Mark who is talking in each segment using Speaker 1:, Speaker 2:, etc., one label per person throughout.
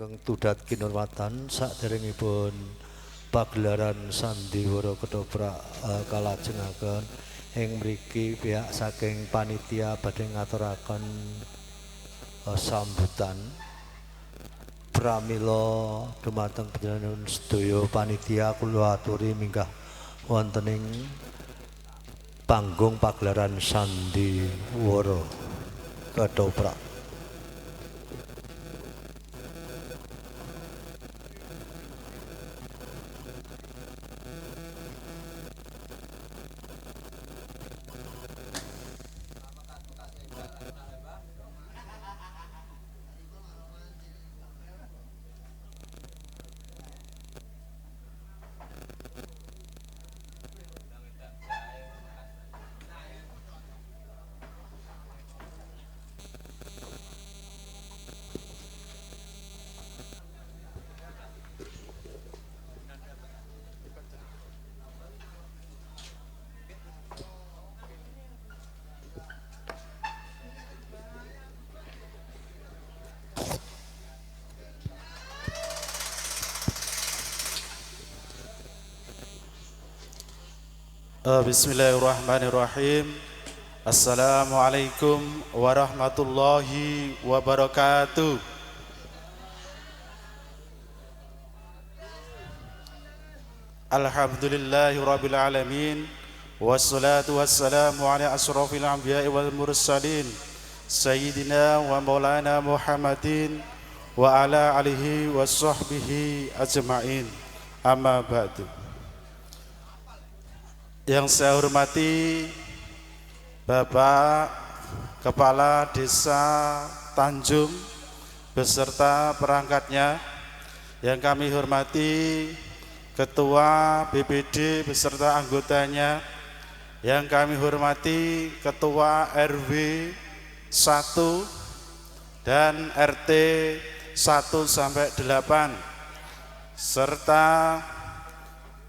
Speaker 1: Ingkang tudat kinurmatan saderengipun pagelaran Sandiwara Ketoprak kalajengaken ing mriki pihak saking panitia badhe ngaturaken sambutan pramila dumateng panjenengan sedaya panitia kula aturi minggah wontening panggung pagelaran Sandiwara Ketoprak.
Speaker 2: Bismillahirrahmanirrahim. Assalamualaikum warahmatullahi wabarakatuh. Alhamdulillahirabbil alamin wassalatu wassalamu ala asrofil anbiya'i wal mursalin sayyidina wa maulana Muhammadin wa ala alihi washabbihi ajma'in. Amma ba'du. Yang saya hormati Bapak Kepala Desa Tanjung beserta perangkatnya, yang kami hormati Ketua BPD beserta anggotanya, yang kami hormati Ketua RW 1 dan RT 1 sampai 8 serta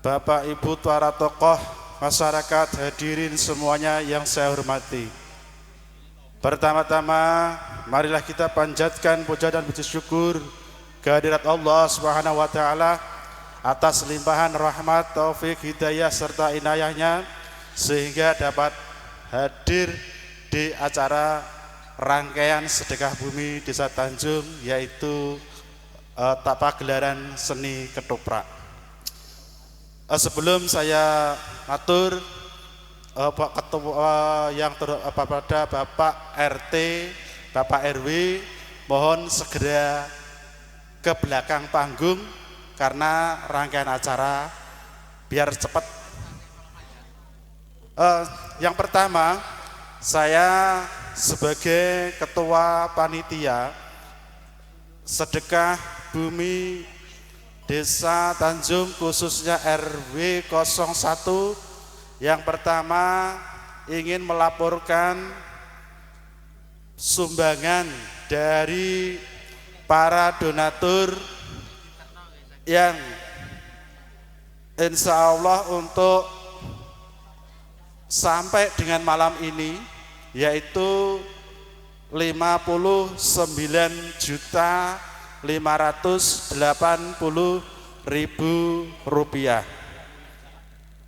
Speaker 2: Bapak Ibu para tokoh masyarakat, hadirin semuanya yang saya hormati. Pertama-tama marilah kita panjatkan puja dan puji syukur kehadirat Allah Subhanahu wa taala atas limpahan rahmat, taufik, hidayah serta inayahnya sehingga dapat hadir di acara rangkaian sedekah bumi Desa Tanjung, yaitu pagelaran seni ketoprak. Sebelum saya atur Pak Ketua yang pada Bapak RT, Bapak RW, mohon segera ke belakang panggung karena rangkaian acara biar cepat. Yang pertama, saya sebagai Ketua Panitia Sedekah Bumi Desa Tanjung khususnya RW 01, yang pertama ingin melaporkan sumbangan dari para donatur yang insya Allah untuk sampai dengan malam ini yaitu 59.580.000 rupiah.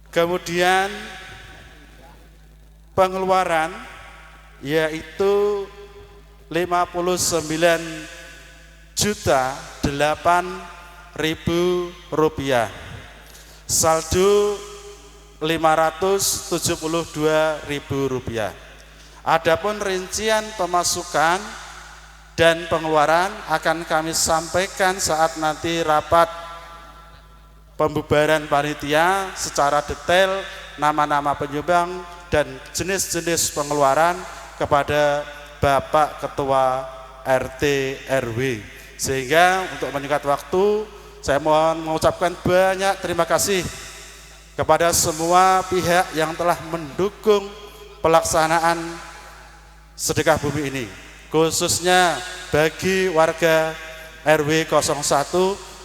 Speaker 2: Kemudian pengeluaran yaitu 59.008.000 rupiah. Saldo 572.000 rupiah. Adapun rincian pemasukan dan pengeluaran akan kami sampaikan saat nanti rapat pembubaran panitia secara detail, nama-nama penyumbang dan jenis-jenis pengeluaran kepada Bapak Ketua RT RW. Sehingga untuk menyingkat waktu, saya mohon mengucapkan banyak terima kasih kepada semua pihak yang telah mendukung pelaksanaan sedekah bumi ini, khususnya bagi warga RW 01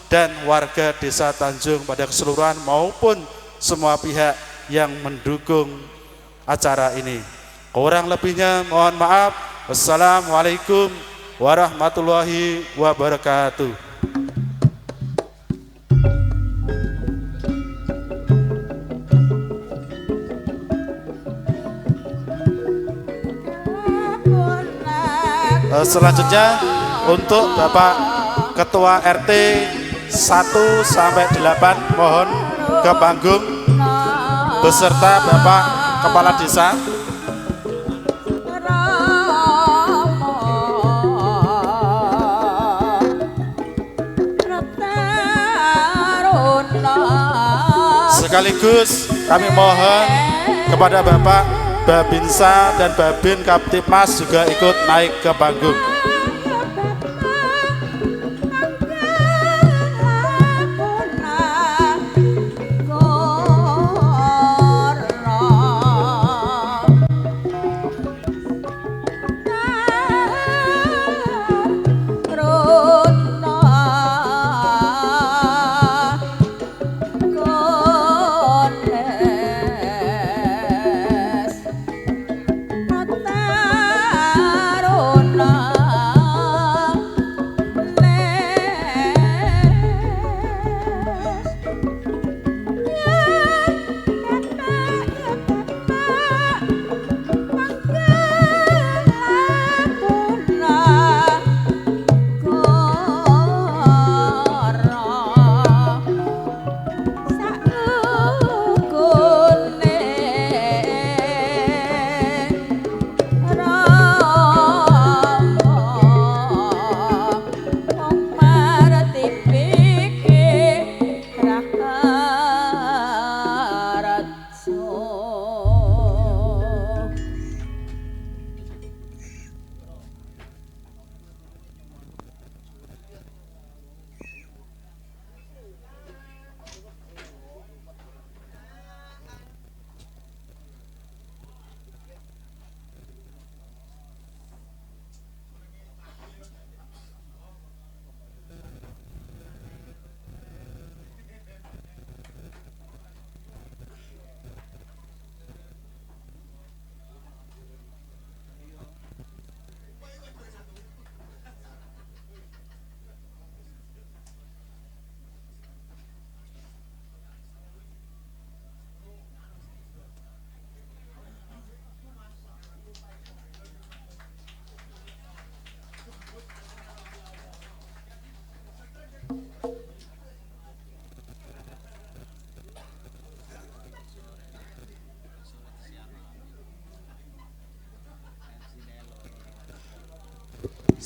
Speaker 2: dan warga Desa Tanjung pada keseluruhan maupun semua pihak yang mendukung acara ini. Kurang lebihnya mohon maaf. Wassalamualaikum warahmatullahi wabarakatuh. Selanjutnya untuk Bapak Ketua RT 1 sampai 8 mohon ke panggung beserta Bapak Kepala Desa. Sekaligus kami mohon kepada Bapak Babinsa dan Babin Kaptipmas juga ikut naik ke panggung.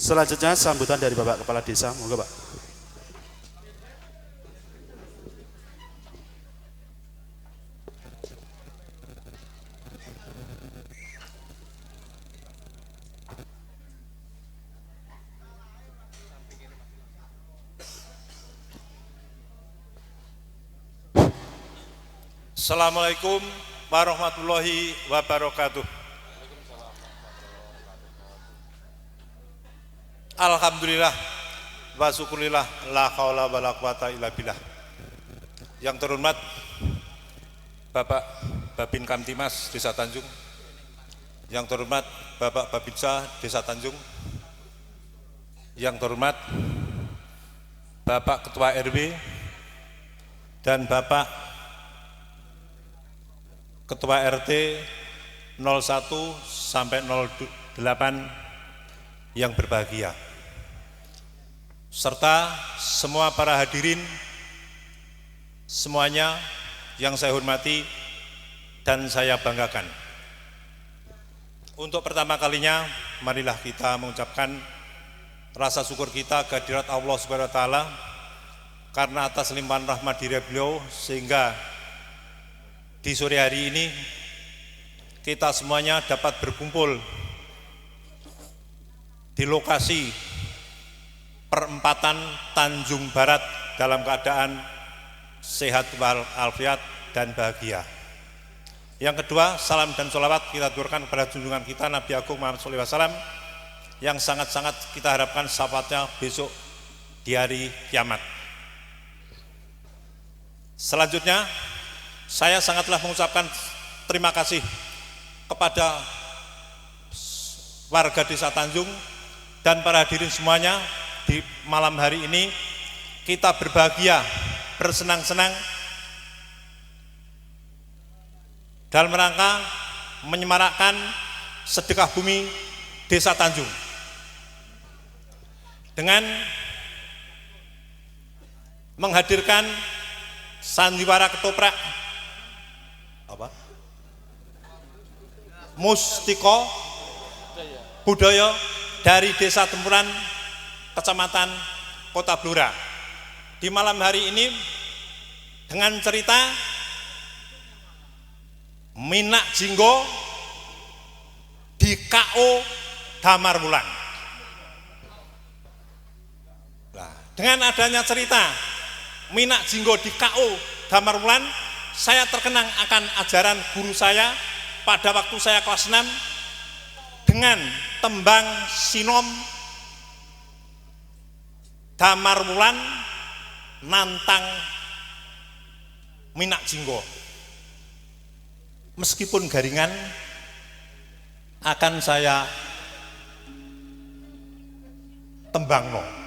Speaker 2: Selanjutnya sambutan dari Bapak Kepala Desa, monggo Pak.
Speaker 3: Assalamualaikum warahmatullahi wabarakatuh. Alhamdulillah wa syukurillah la haula wala quwata illa billah. Yang terhormat Bapak Babin Kamtimas Desa Tanjung, yang terhormat Bapak Babinsa Desa Tanjung, yang terhormat Bapak Ketua RW dan Bapak Ketua RT 01 sampai 08 yang berbahagia, serta semua para hadirin semuanya yang saya hormati dan saya banggakan. Untuk pertama kalinya, marilah kita mengucapkan rasa syukur kita kehadirat Allah Subhanahu wa taala karena atas limpahan rahmat diri beliau sehingga di sore hari ini kita semuanya dapat berkumpul di lokasi perempatan Tanjung Barat dalam keadaan sehat walafiat dan bahagia. Yang kedua, salam dan sholawat kita aturkan kepada junjungan kita Nabi Agung Muhammad SAW yang sangat-sangat kita harapkan syafaatnya besok di hari kiamat. Selanjutnya, saya sangatlah mengucapkan terima kasih kepada warga Desa Tanjung dan para hadirin semuanya. Di malam hari ini kita berbahagia, bersenang-senang dalam rangka menyemarakkan sedekah bumi Desa Tanjung. dengan menghadirkan sandiwara ketoprak Mustiko budaya dari Desa Tempuran, Kecamatan Kota Blora. Di malam hari ini dengan cerita Minak Jinggo di KO Damar Wulan. Nah, dengan adanya cerita Minak Jinggo di KO Damar Wulan, saya terkenang akan ajaran guru saya pada waktu saya kelas 6 dengan tembang sinom Damar Wulan nantang Minak Jinggo. Meskipun garingan akan saya tembangno.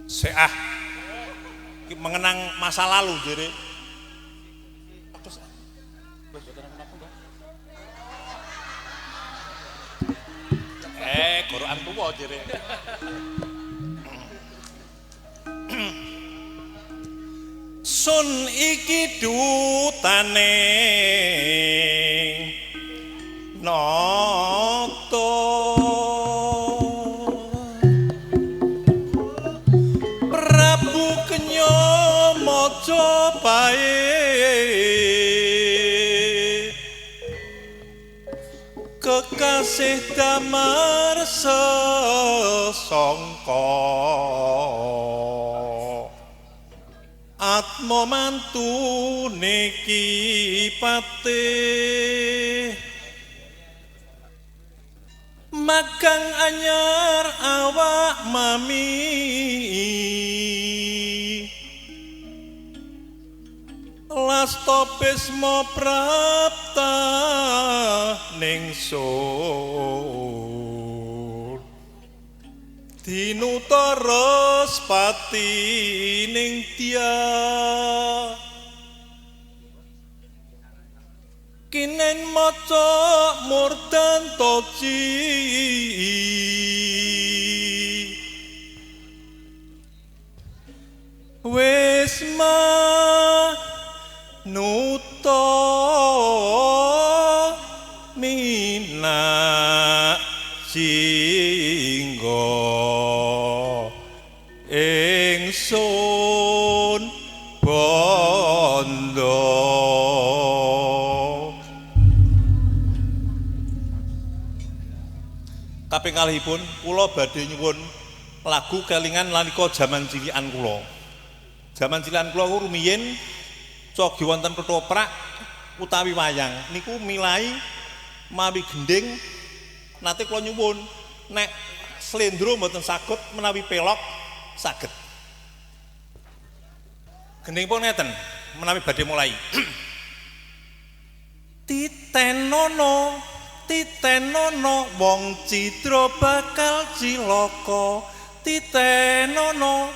Speaker 3: Seah mengenang masa lalu jadi Quran tuwa jadi sun iki dutane noto mojo bae kekasih Damar sesongko atmo mantu niki patih magang anyar awak mami Lastobisma prapta ningsun dinutara pati ning dia kinen maca murdan toji wis nuto Minak Jinggo ingsun bondo kaping kalihipun kula badhe nyuwun lagu kelingan nalika jaman cilikan kula. Jaman cilikan kula rumiyin cogi wonten ketoprak utawi wayang niku milai mawi gending nate kula nyuwun nek slendro mboten saged menawi pelok saged gending pun ngeten menawi badhe mulai titenono wong cidra bakal cilaka titenono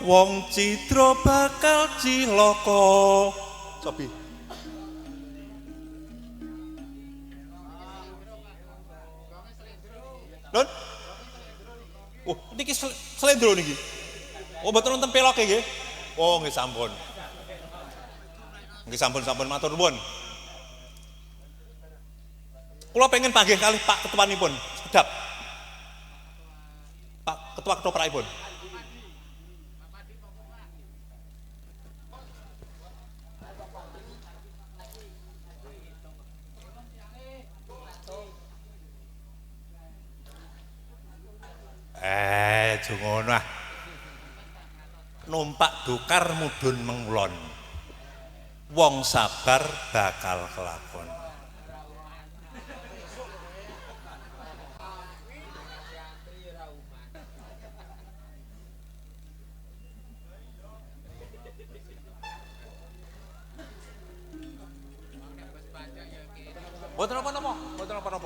Speaker 3: wong cidra bakal cilaka cobi Lon oh niki slendro niki oh mboten wonten peloke nggih oh nggih sampun matur nuwun kula pengen panggih kalih Pak Ketuanipun sedap Pak Ketua Ketoprakipun jongono ah numpak dokar mudhun mengulon wong sabar bakal kelakon Boten apa-apa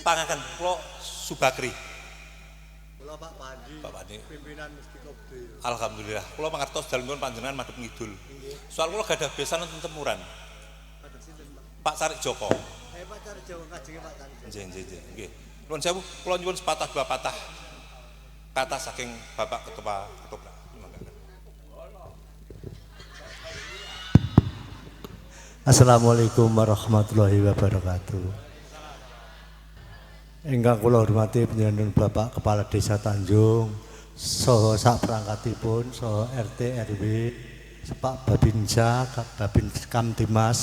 Speaker 3: Pangaken kula Subakri.
Speaker 1: Kula Pak Pandi.
Speaker 3: Pak Pandi.
Speaker 1: Pimpinan Mustika Budaya.
Speaker 3: Alhamdulillah. Kula mangertos dalem panjenengan madhep ngidul. Soal kula gadah besan wonten temuran. Pak Sarik Joko.
Speaker 1: Pak Sarik Joko kajenge Pak Sarik.
Speaker 3: Nggih. Nuwun sewu, kula nyuwun sepatah dua patah kata saking Bapak Ketua Ketoprak.
Speaker 1: Assalamualaikum warahmatullahi wabarakatuh. Ingkang kula hormati panjenengan Bapak Kepala Desa Tanjung, saha sak perangkatipun, saha RT RW, Pak Babinsa, Babin Kamtimas,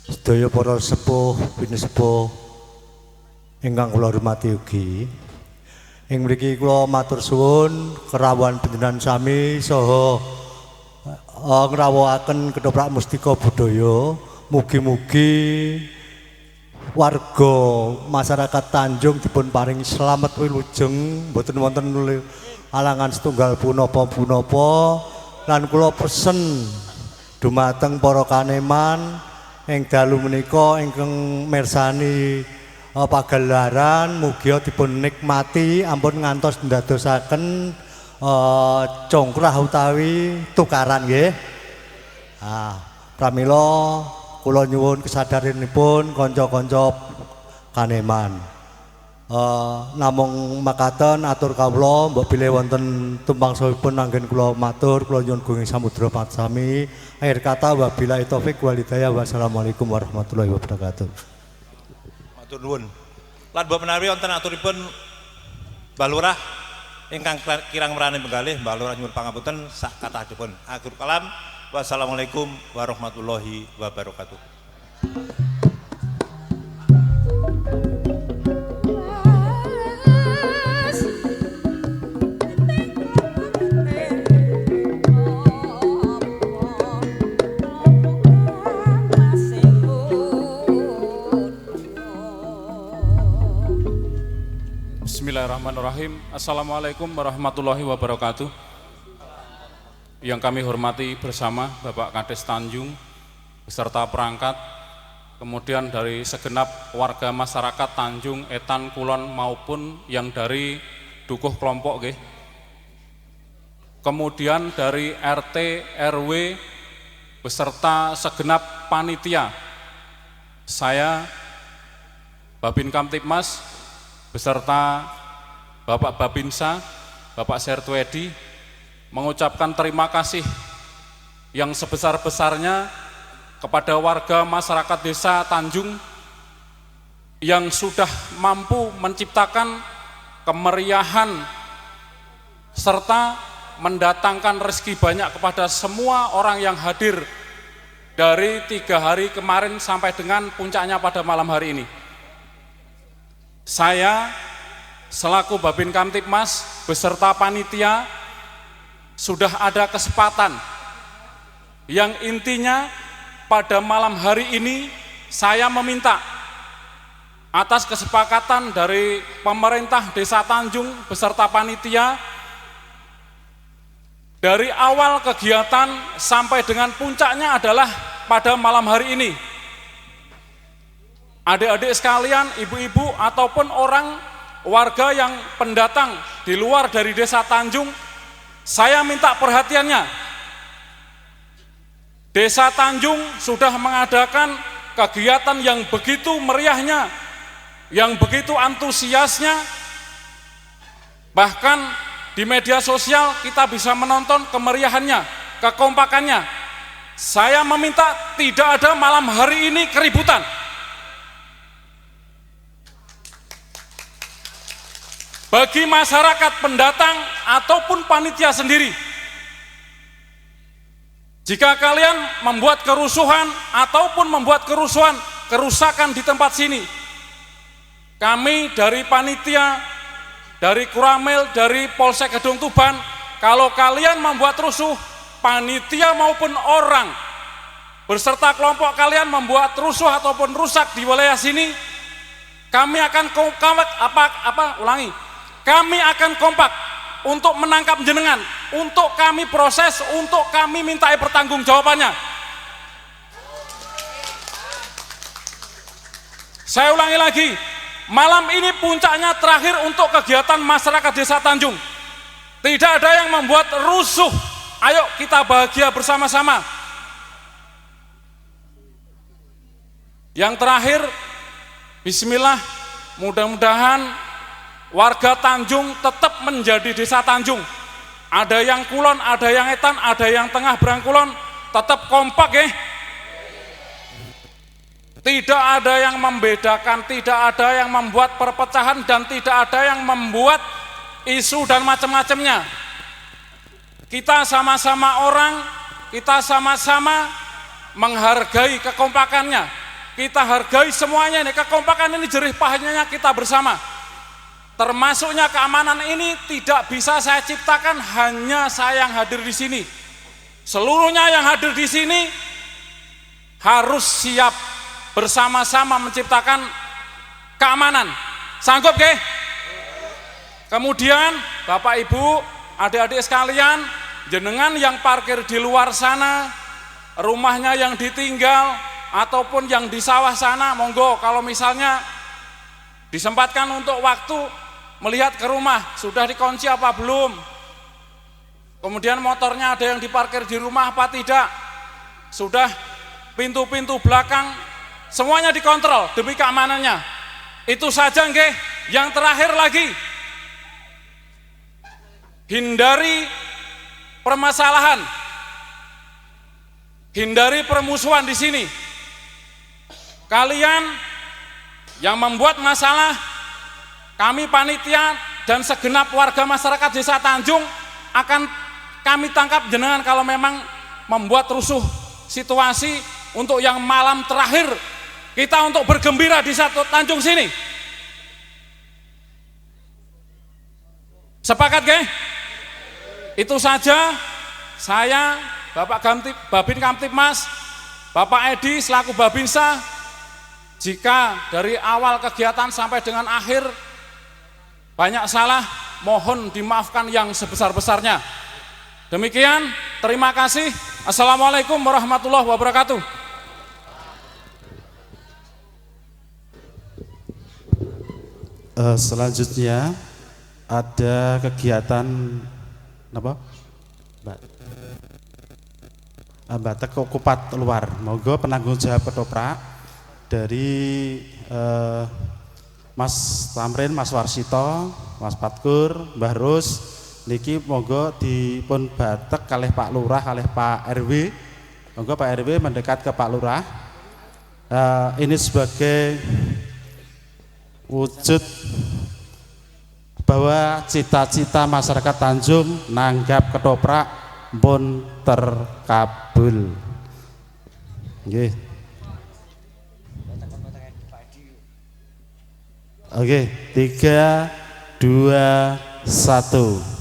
Speaker 1: sedaya para sepuh, pinesepuh ingkang kula hormati ugi. Ing mriki kula matur suwun kerawuhan panjenengan sami saha ngrawuhaken Ketoprak Mustika Budaya. Mugi-mugi warga masyarakat Tanjung dipun paring slamet wilujeng, mboten wonten alangan setunggal punapa-punapa, lan kula pesen dumateng para kaneman ing dalu menika ingkang mirsani pagelaran mugia dipun nikmati ampun ngantos ndadosaken congkrah utawi tukaran nggih. Pramila kula nyuwun kesadaranipun kanca-kanca kaneman. Namung makaten atur kawula mbok bilih wonten tumpang sawipun anggen kula matur kula nyuwun gunging samudra patsami. Akhir kata wabillahi taufik wal hidayah. Wassalamualaikum warahmatullahi wabarakatuh.
Speaker 3: Matur nuwun. Lan mbok menawi wonten aturipun Mbah Lurah ingkang kirang merani penggalih, Mbah Lurah nyuwun pangapunten sak kathahipun. Akhir kalam. Wassalamualaikum warahmatullahi wabarakatuh.
Speaker 4: Bismillahirrahmanirrahim. Assalamualaikum warahmatullahi wabarakatuh. Yang kami hormati bersama Bapak Kades Tanjung beserta perangkat, kemudian dari segenap warga masyarakat Tanjung, Etan, Kulon maupun yang dari dukuh kelompok nggih. Kemudian dari RT RW beserta segenap panitia. Saya Babin Kamtipmas beserta Bapak Babinsa, Bapak Sertwedi mengucapkan terima kasih yang sebesar-besarnya kepada warga masyarakat Desa Tanjung yang sudah mampu menciptakan kemeriahan serta mendatangkan rezeki banyak kepada semua orang yang hadir dari 3 hari kemarin sampai dengan puncaknya pada malam hari ini. Saya selaku Babin Kamtipmas beserta panitia sudah ada kesempatan yang intinya pada malam hari ini saya meminta atas kesepakatan dari pemerintah Desa Tanjung beserta panitia dari awal kegiatan sampai dengan puncaknya adalah pada malam hari ini. Adik-adik sekalian, ibu-ibu ataupun orang warga yang pendatang di luar dari Desa Tanjung, saya minta perhatiannya. Desa Tanjung sudah mengadakan kegiatan yang begitu meriahnya, yang begitu antusiasnya. Bahkan di media sosial kita bisa menonton kemeriahannya, kekompakannya. Saya meminta tidak ada malam hari ini keributan. Bagi masyarakat pendatang ataupun panitia sendiri, jika kalian membuat kerusuhan ataupun membuat kerusakan di tempat sini, kami dari panitia, dari Kuramil, dari Polsek Gedung Tuban, kalau kalian membuat rusuh, panitia maupun orang berserta kelompok kalian membuat rusuh ataupun rusak di wilayah sini, kami akan kami akan kompak untuk menangkap jenengan, untuk kami proses, untuk kami mintai pertanggungjawabannya. Saya ulangi lagi, malam ini puncaknya terakhir untuk kegiatan masyarakat Desa Tanjung. Tidak ada yang membuat rusuh. Ayo kita bahagia bersama-sama. Yang terakhir, bismillah, mudah-mudahan warga Tanjung tetap menjadi Desa Tanjung. Ada yang kulon, ada yang etan, ada yang tengah berangkulon, tetap kompak ya. Tidak ada yang membedakan, tidak ada yang membuat perpecahan, dan tidak ada yang membuat isu dan macam-macamnya. Kita sama-sama orang, kita sama-sama menghargai kekompakannya. Kita hargai semuanya ini, kekompakan ini jerih pahitnya kita bersama. Termasuknya keamanan ini tidak bisa saya ciptakan, hanya saya yang hadir di sini. Seluruhnya yang hadir di sini harus siap bersama-sama menciptakan keamanan. Sanggup ke? Kemudian Bapak Ibu, adik-adik sekalian, jenengan yang parkir di luar sana, rumahnya yang ditinggal ataupun yang di sawah sana, monggo kalau misalnya disempatkan untuk waktu melihat ke rumah, sudah dikunci apa belum? Kemudian motornya ada yang diparkir di rumah apa tidak? Sudah pintu-pintu belakang semuanya dikontrol demi keamanannya. Itu saja nggih. Yang terakhir lagi, hindari permasalahan, hindari permusuhan di sini. Kalian yang membuat masalah, kami panitia dan segenap warga masyarakat Desa Tanjung akan kami tangkap jenengan kalau memang membuat rusuh situasi untuk yang malam terakhir kita untuk bergembira di Desa Tanjung sini. Sepakat ke? Itu saja. Saya Bapak Babin Kamtibmas, Bapak Edi selaku Babinsa, jika dari awal kegiatan sampai dengan akhir banyak salah, mohon dimaafkan yang sebesar-besarnya. Demikian, terima kasih. Assalamualaikum warahmatullahi wabarakatuh.
Speaker 2: Selanjutnya ada kegiatan apa? Batek kupat luar. Monggo penanggung jawab ketoprak dari Mas Tamrin, Mas Warsito, Mas Patkur, Mbah Rus, niki monggo dipun batek kalih Pak Lurah, kalih Pak RW. Monggo Pak RW mendekat ke Pak Lurah. Ini sebagai wujud bahwa cita-cita masyarakat Tanjung nanggap ketoprak pun terkabul. Nggih. Oke, 3, 2, 1.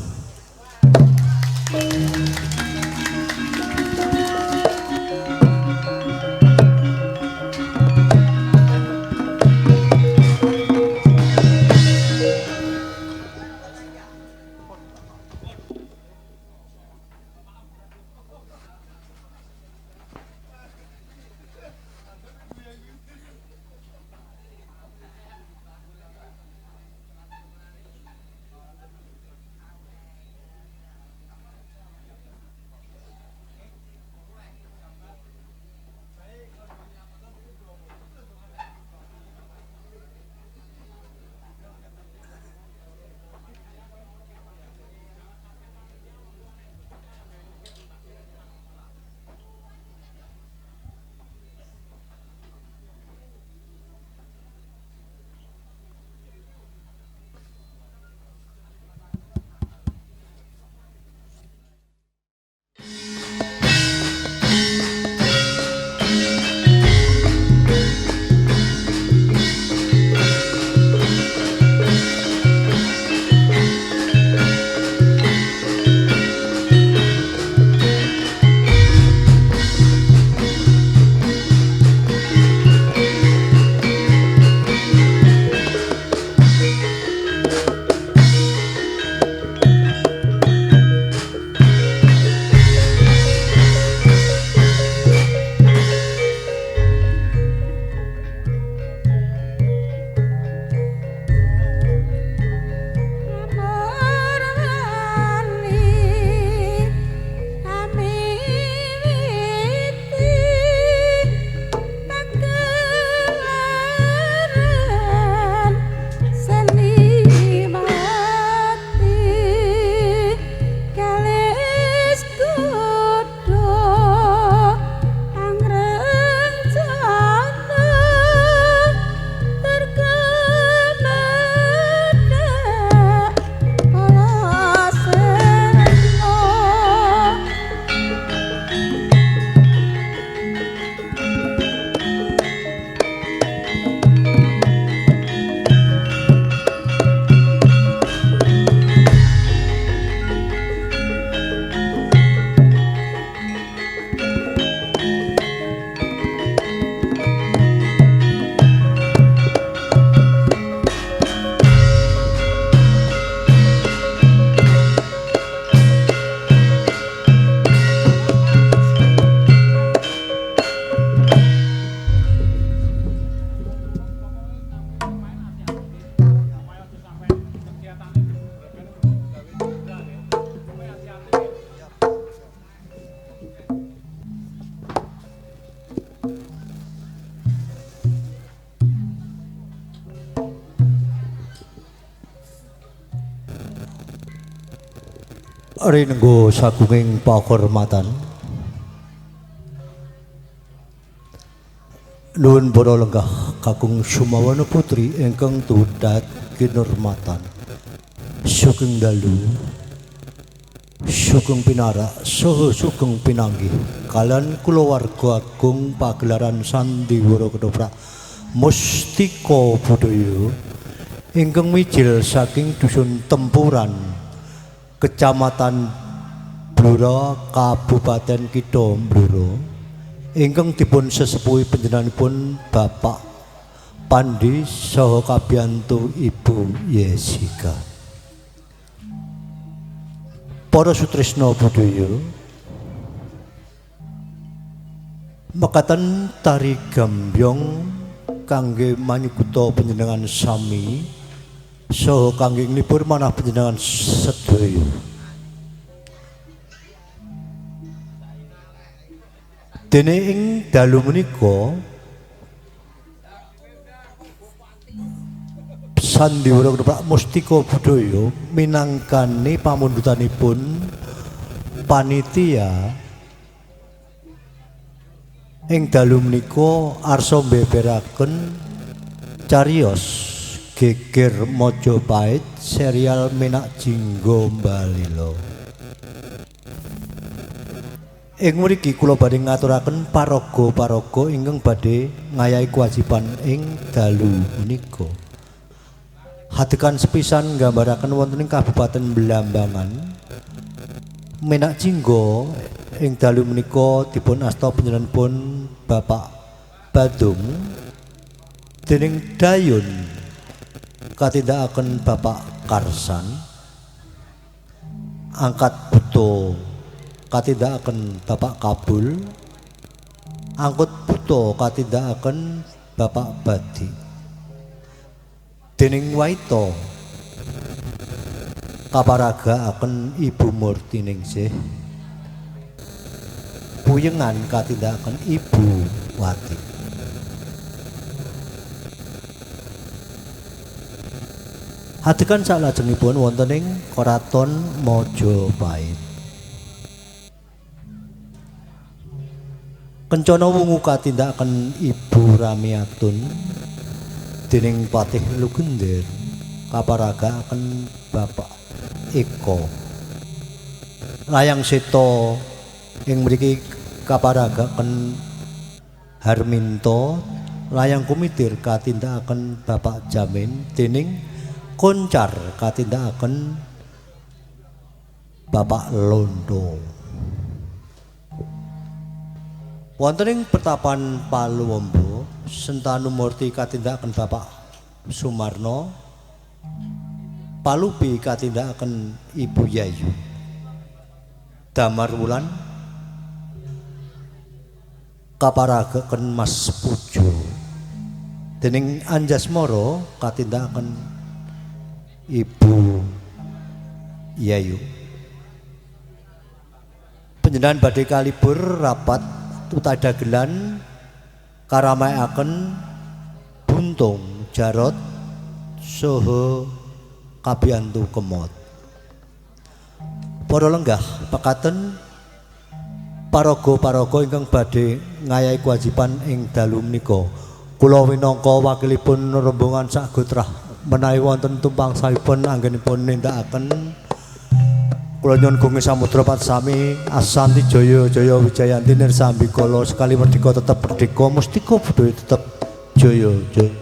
Speaker 1: rinenggo sagunging pakurmatan nuwun para lenggah kakung Sumawana putri ingkang tudhat kinurmatan sugeng dalu sugeng pinarak saha sugeng pinanggih kaliyan kulawarga agung pagelaran Sandiwara Ketoprak Mustika Budaya ingkang mijil saking dusun Tempuran Kecamatan Blora Kabupaten Kitha Blora ingkang dipun sesepuhi panjenenganipun Bapak Pandi saha kabiyantu Ibu Yesika. Para sutresna budaya mekaten tari gambyong kangge manyukuta panjenengan sami saha kangge nglipur manah panjenengan sedaya. Dene ing dalu menika Sandiwara Ketoprak Mustika Budaya minangkani pamundutanipun panitia ing dalu menika arsa mbeberaken cariyos Geger Majapahit serial Menak Jingga Mbalila. Ing mriki kula badhe ngaturaken paraga-paraga ingkang badhe ngayahi kewajiban ing dalu menika. Hadekan sepisan nggambaraken wonten ing Kabupaten Blambangan Menak Jingga ing dalu menika dipun asta panjenenganipun Bapak Badung dening Dayun katindakaken Bapak Karsan angkat buto katindakaken Bapak Kabul angkut buto katindakaken Bapak Badi dening Waito kaparagakaken Ibu Murtiningsih puyengan katindakaken Ibu Wati. Hadekan salajengipun wonten ing Keraton Majapahit. Kencana wungu katindakaken Ibu Ramiatun dening Patih Lugender kaparagakaken Bapak Eko. Layang Seta ing mriki kaparagakaken Harminto, layang kumitir katindakaken Bapak Jamin dening Koncar katindakaken Bapak Londo. Wonten ing Pertapan Paluwembu Sentanu Murti katindakaken Bapak Sumarno, Palubi katindakaken Ibu Yayu. Damar Wulan kaparagakaken Mas Pujo dening Anjasmara katindakaken Ibu Yayu. Panjenengan badhe kalibur rapat utadagelan karamayaken Buntung Jarot saha kabiyantu Kemot. Para lenggah pekaten paraga-paraga ingkang badhe ngayahi kewajiban ing dalu menika. Kula minangka wakilipun rombongan Sagotrah menawi wonten tumpang sawipun anggenipun nindakaken kula nyuwun gunge samudra patsami asanti jaya jaya wijayanti nirsambikala sekali merdeka tetep merdeka mustika budaya tetep jaya jaya.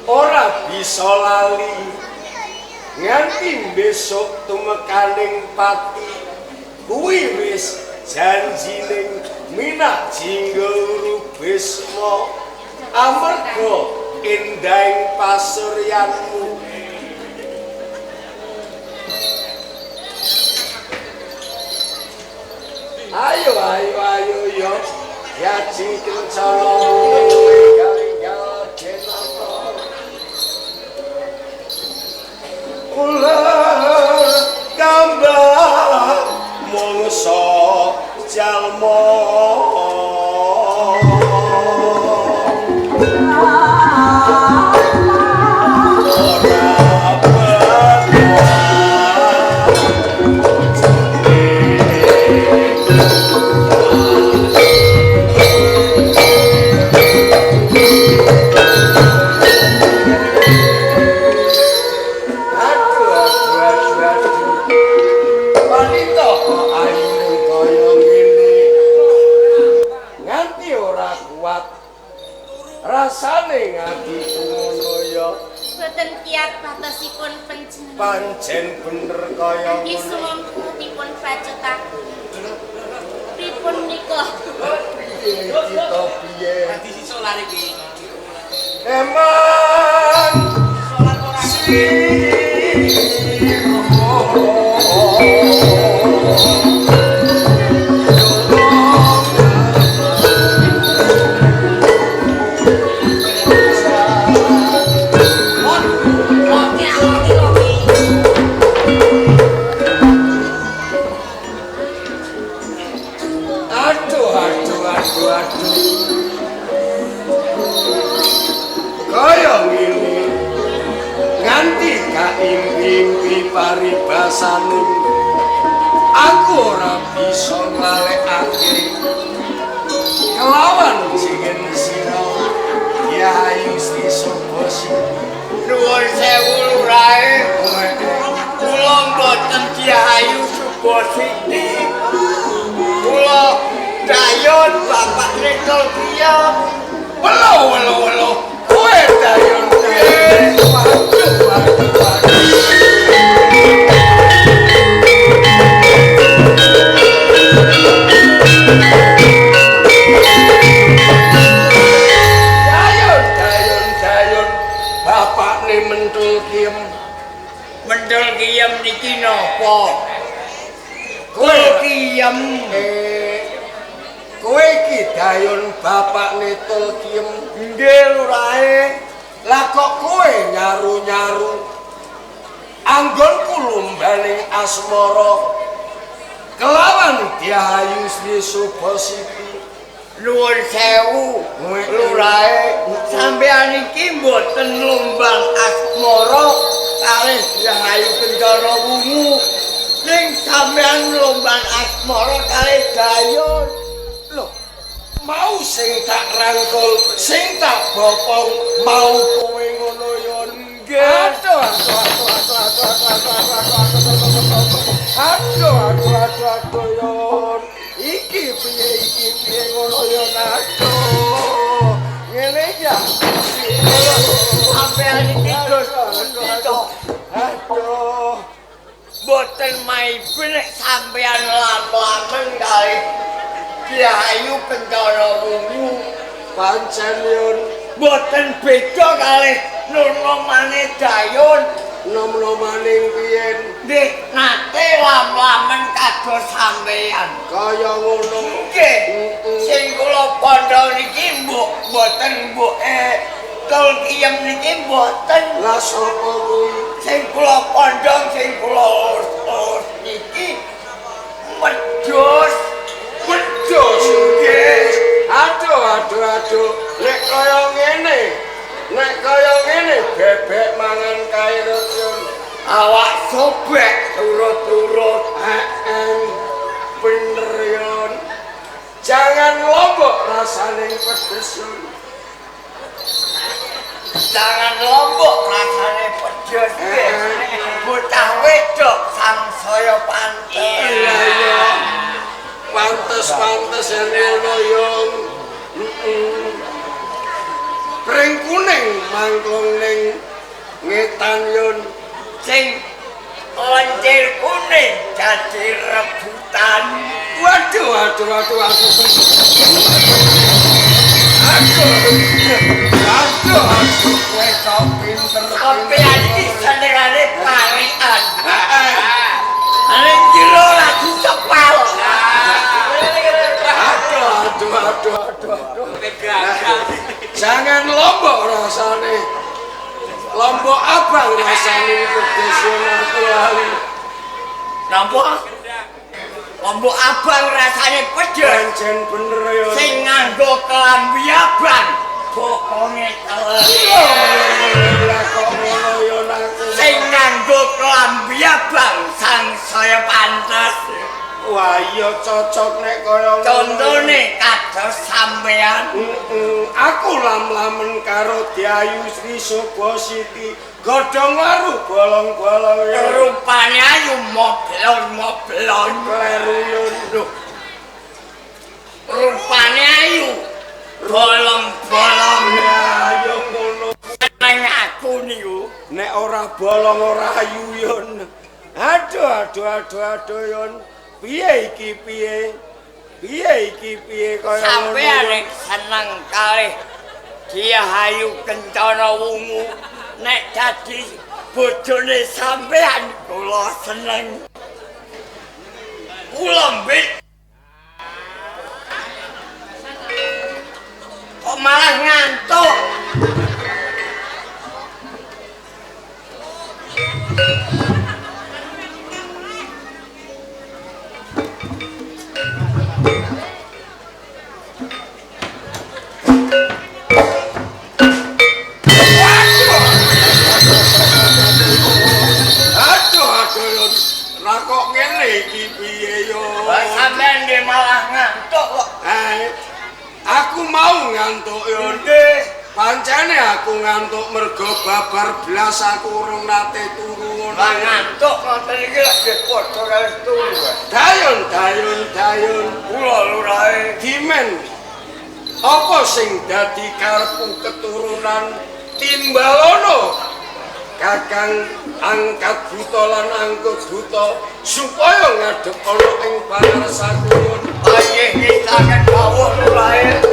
Speaker 5: ora bisa lali nganti besok tumekaning pati kuwi wis janjining minak jinggul Bisma amarga endahing pasuryanmu. Ayo yo yaji kencana garing jenata kula gambar mongso jalma rasane ngatiku ngono ya
Speaker 6: boten kiat batosipun panjenengan
Speaker 5: pancen bener kaya
Speaker 6: nggih sumangga dipun bacetaken pripun nika
Speaker 5: kita piye
Speaker 7: nanti si solar iki
Speaker 5: emang impi paribasaning aku ora bisa ngalekake kelawan jingen sira Kyai Sri Sobosi
Speaker 7: nuwun sewu lurae kula mboten Kyai Sobosi kula dayon Bapak Rektor Kiya
Speaker 5: welo kowe dayon
Speaker 7: Mendel kiyem niki napa? Kowe kiyem
Speaker 5: kowe iki dayon bapakne Tulkiem.
Speaker 7: nggih lurae.
Speaker 5: Lah kok kowe nyaru-nyaru anggonku lumbaning asmara kelawan Dyah Sri Subasiti.
Speaker 7: Nuwun sewu lurae, sampeyan iki mboten lombang asmara kalih Dyah Kencana Wungu. Ning sampeyan lombang asmara kalih Dayon.
Speaker 5: Loh, mau sing tak rangkul, sing tak bopong, mau kowe ngono ya nggih. Aduh, iki piye ngono ya aduh. Ngene ya.
Speaker 7: Sampeyan iki terus
Speaker 5: Aduh.
Speaker 7: boten maipun nek sampeyan lam-lamen kalih Dyah Kencana Wungu.
Speaker 5: Pancen yun
Speaker 7: Boten beda kalih nom-nomane Dayon.
Speaker 5: nom-nomaning piyen
Speaker 7: Nek nate lam-lamen kados sampeyan.
Speaker 5: kaya ngono.
Speaker 7: Nggih, sing kula pondho niki mboten mbuke Tulkiem niki mboten.
Speaker 5: Lah sapa kuwi?
Speaker 7: Sing kula pondho sing kula urus niki wedhus.
Speaker 5: Wedhus nggih. Aduh. Nek kaya ngene bebek mangan kairut yun.
Speaker 7: Awak sobek turut-turut.
Speaker 5: Bener yun. Jangan lombok rasane pedes yun.
Speaker 7: Jangan lombok rasane pedes. Bocah wedok sangsaya pantes.
Speaker 5: Iya. Pantes ngono yung. Pring kuning mangklung ning wetan yun sing lancir kuning jadi rebutan. Waduh kowe kok pinter sampeyan iki senengane parian. Nek jero lagi sepal. Aduh. Jangan lombok rasane. Lombok abang rasane profesional kali. Napa? Lombok abang rasane pedes. Pancen bener ya. Sing nganggo kelambi abang. Bokonge teles. Lah kok ngono ya aku. Sing nganggo kelambi abang sang saya pantes. Wah iya cocok nek kaya contone kados sampean. Aku lam-lamen karo Diayu Sri Sobo Siti godhong waru bolong-bolong ya. Rupane ayu moblon kleru lho. Rupane ayu bolong-bolong ya ayo ngono. Nang aku niku nek ora bolong ora ayu yon. Aduh yon. Piye iki piye kaya sampeyan nek seneng kalih Diayu Kencana Wungu nek dadi bojone sampeyan kula seneng. Kula mbek kok malah ngantuk. Kok ngene iki piye yo? Sampeyan nggih malah ngantuk kok. Aku mau ngantuk yo. Pancene aku ngantuk mergo babar blas aku urung nate turu ngono. Ngantuk ngoten iki lek padha karo turu. Dayon. Kula lurae Dimen. Apa sing dadi karepku keturunan Timbalono? Kakang angkat buta lan angkut buta supaya ngadep ana ing pangarsaku. Aye kita kan kawuh lurae.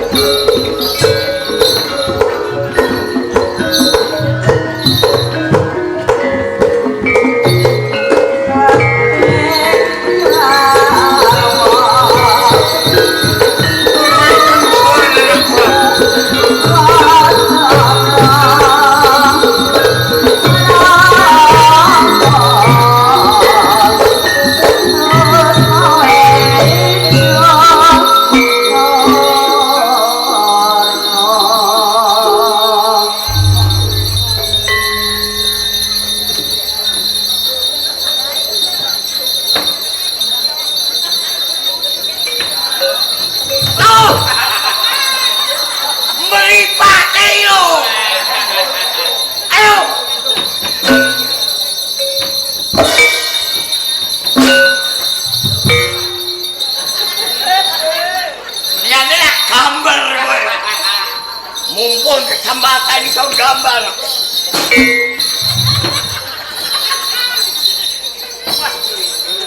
Speaker 5: Mumpung kesempatan iso gambar.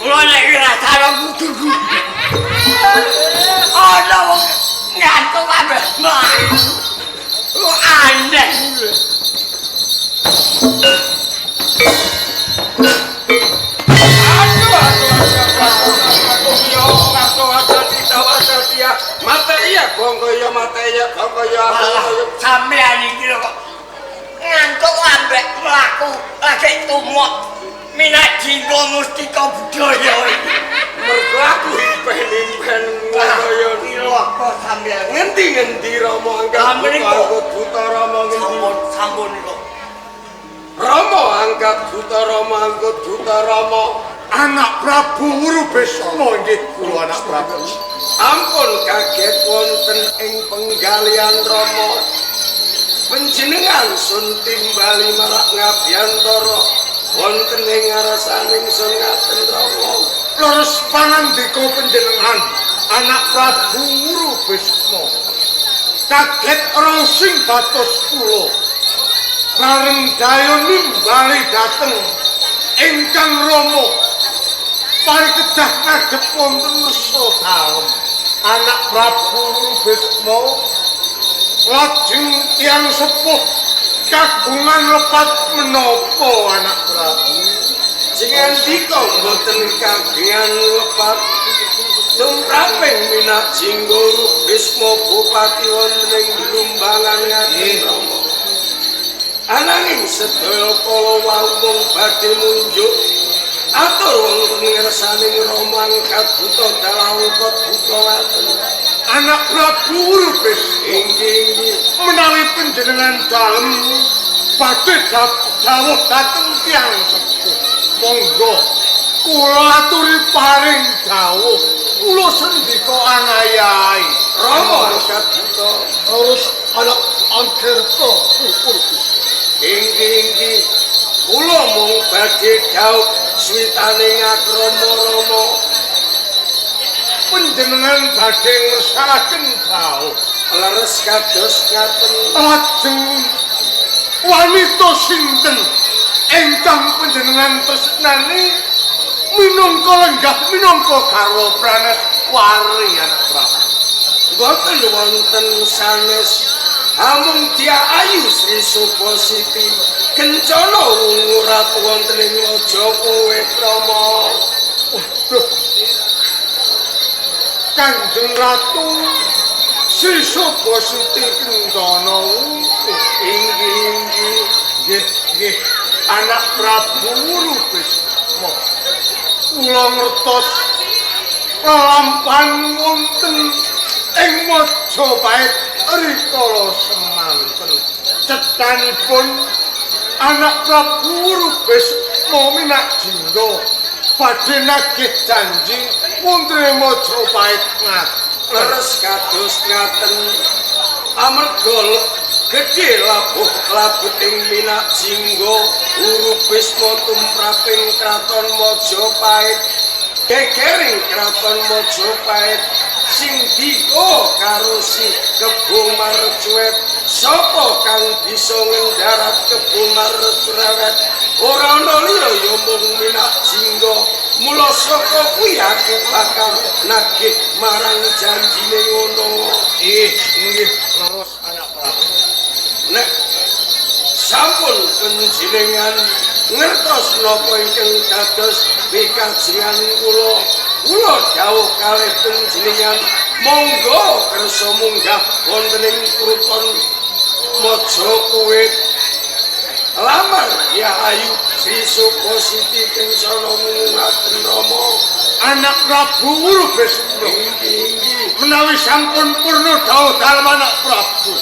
Speaker 5: Kulo nek ngrasakno kudu. Ana wong ngantuk kabeh. Lu aneh. Sampeyan iki lho kok ngantuk ambek mlaku lagi tumuk minat jinggo mustika budaya iki. Mergo aku impen-impen ngoyo iki lho kok sampeyan ngendi-ngendi Rama angkat buta Rama ngendi sampun kok. Rama angkat buta Rama angkat buta Rama anak Prabu Wurubesana nggih kula anak Prabu. Ampun kaget wonten ing penggalian Rama. Panjenengan sun timbali marak ngabyantara wonten ing ngarasaning sun ngaten Rama. Leres panandika panjenengan anak Prabu Wurubesana. Kaget rosing batos kula.
Speaker 7: Sareng dayon nimbali dateng ingkang Rama parikedah ngadhep wonten nesa dalem. Anak Prabu Bisma lajeng tiyang sepuh kagungan lepat menapa anak Prabu?
Speaker 5: Jengandika mboten kagungan lepat tumraping minat jinggo Bisma Bupati wonten ing Lumbangan Ngaten Rama. Ananging sedaya kala wau mung badhe munjuk atur wonten ngersaning Rama angkat buta dalangkot buta waten.
Speaker 7: Anak Prabu Urbis
Speaker 5: Inggih
Speaker 7: menawi panjenengan dalem badhe dawuh dhateng tiyang sepuh. Monggo kula aturi paring dawuh. Kula sendika anayahi.
Speaker 5: Rama angkat buta
Speaker 7: Harus anak Angkerta Urbis.
Speaker 5: Inggih kula mung badhe dhawuh switaning akrama Rama.
Speaker 7: Panjenengan badhe ngersakaken dawuh
Speaker 5: Leres kados ngaten.
Speaker 7: lajeng wanita sinten ingkang panjenengan tresnani minangka lenggah minangka garwa Praneswari anak Prabu.
Speaker 5: Boten wonten sanes amung Dia Ayu Sri Supositi kencana ngurat wonten ing Majapahit Rama.
Speaker 7: Kanjeng Ratu Sri Supositi kencana nggih anak Prabu Urbis. Kula ngertos lampahan wonten ing Majapahit rikala semanten cetanipun anak Prabu Urbis minak jingga badhe nagih janji wonten ing Majapahit ngaten.
Speaker 5: Leres kados ngaten amarga gedhe labuting minak jingga Urbis tumraping kraton Majapahit. Gegering kraton Majapahit sing dika karo si Kebo Marjuwet sapa kang bisa ngendarat Kebo Marjuwet ora ana liya ya mung minak jingga. Mula saka kuwi aku bakal nagih marang janjine ngono.
Speaker 7: Nggih terus anak Prabu.
Speaker 5: Nek sampun panjenengan ngertos napa ingkang dados wekajengan kula dawuh kalih panjenengan monggo kersa munggah wonten ing kruton Majapahit lamar Dia Ayu Sri Supositi kencana ngaten Rama.
Speaker 7: Anak Prabu Urbis menawi sampun purna dawuh dalem anak Prabu.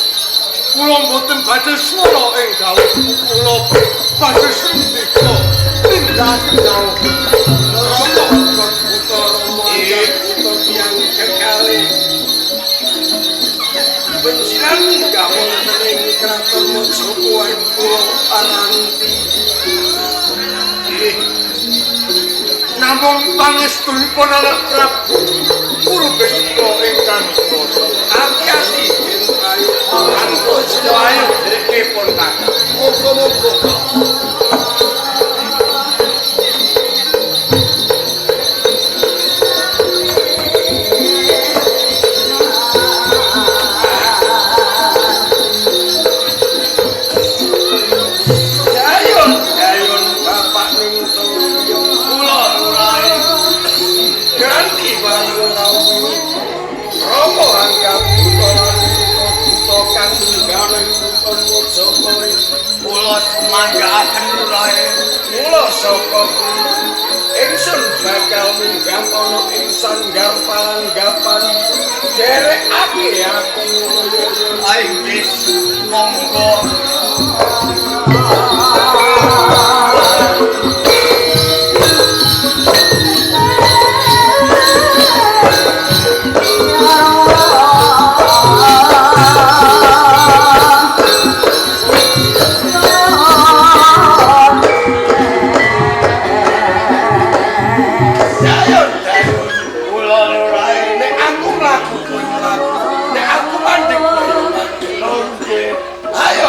Speaker 7: Kula mboten badhe swara ing dawuh kula badhe sendika nindakaken dawuh
Speaker 5: Rama buta Rama buta tiyang kekalih. Panjenengan enggak wonten ing kraton Majapahit kula aranti.
Speaker 7: namung pangestunipun anak Prabu Urbis ingkang dosa.
Speaker 5: Ati-ati yen ayu
Speaker 7: Anggo ayu dherekipun kakang. Muga-muga
Speaker 5: dayon bapak ning toyo kula urae ganti warung rawu Rama anggap buta kang ninggaling buton Majapahit kula semanggaaken urae mula saka ingsun bakal munggah ana ing sanggar palanggapan derekake aku ayo monggo. Ayo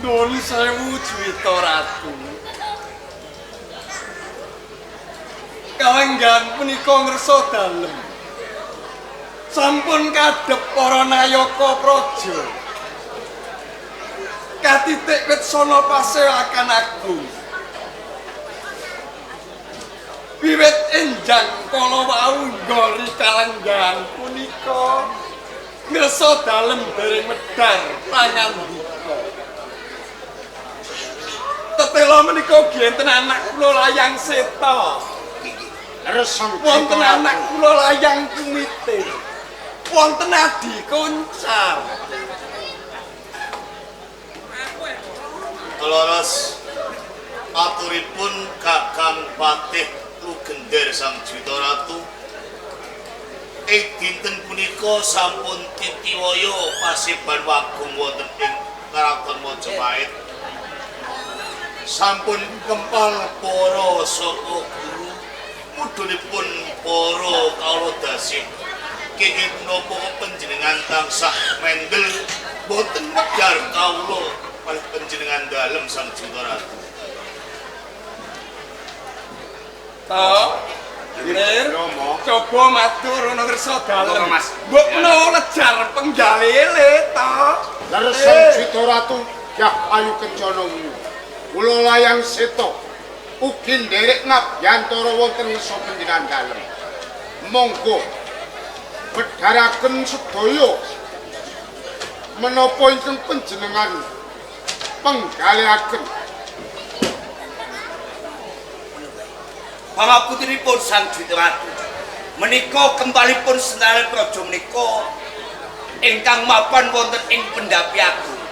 Speaker 7: Nuwun sewu Juwita Ratu. Kalenggan punika ngersa dalem. Sampun kadhep para nayaka praja. Katitik Witsana Pasewakan Agung. Wiwit enjang kala wau nggori kalenggan punika ngersa dalem dereng medhar pangandika. Tetela menika enten anak kula Layang Seta. Wonten anak kula Layang Kumitir. Wonten Adi Kuncar.
Speaker 8: Leres aturipun Kakang Patih Lugender Sang Juwita Ratu. Ing dinten punika sampun titiwaya pasiban wagung wonten ing Karaton Majapahit. Sampun kempal para saka guru mudhunipun para kawula dasih kenging punapa panjenengan tansah mendel boten medhar kawula kalih panjenengan dalem Sang Juwita Ratu.
Speaker 7: Ta Lir, coba matur ana ngersa dalem. Mbok menawa lejar penggalile ta.
Speaker 9: Leres Sang Juwita Ratu Yah Ayu Kencana. Kula Layang Seta ugi nderek ngabyantara wonten nisa panjenengan dalem. Monggo bedharaken sedaya menapa ingkang panjenengan penggalihaken.
Speaker 5: Pangapuntenipun Sang Juwita Ratu. Menika kembalipun sendal praja menika ingkang mapan wonten ing pendhapi agung.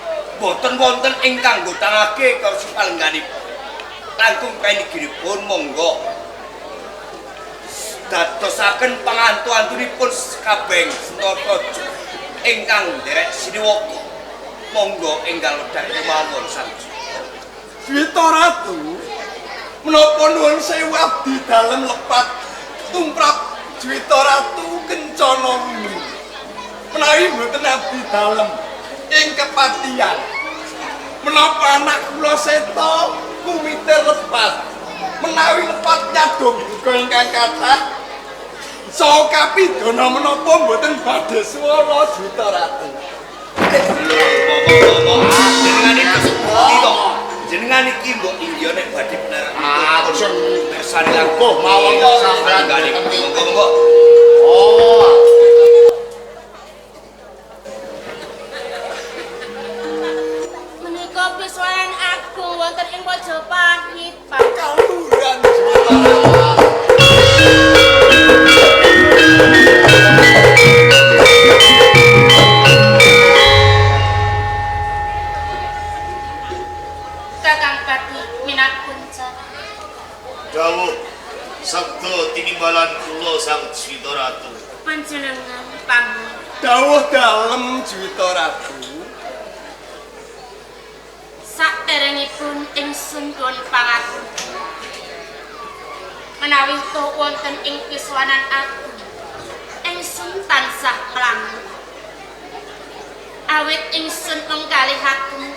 Speaker 5: Boten wonten ingkang ngutangake karsa palengganipun. Langkung peniginipun monggo dadosaken pangantu-antunipun kabeh Sentapraja ingkang nderek siniwaka. Monggo enggal wedhar kemawon Sang
Speaker 7: Juwita Ratu. Menapa nuwun sewu abdi dalem lepat tumrap Juwita Ratu Kencana Wuni. Menawi mboten abdi dalem ing kepatihan. Menapa anak kula Seta Kumitir lepat. Menawi lepat nyadong buka ingkang kathah. Saha kapidana menapa mboten badhe swara Juwita Ratu.
Speaker 5: Jenengan iki mbok inggih nek badhe bener.
Speaker 9: Ajeng
Speaker 5: Mirsani langkung
Speaker 9: mawon sampeyan
Speaker 5: monggo.
Speaker 9: Oh.
Speaker 6: Menika Piswanan Agung wonten ing Majapahit.
Speaker 7: Kaluran Juwita Ratu.
Speaker 6: Kakang Patih Minak Kuncar.
Speaker 8: Dawuh sabda tinimbalan kula Sang Juwita Ratu.
Speaker 6: Panjenengan pamit.
Speaker 7: Dawuh dalem Juwita Ratu.
Speaker 6: Saderengipun ingsun nyuwun pangapunten. Menawi toh wonten ing Piswanan Agung, ingsun tansah mlampah. Awit ingsun nggalihaken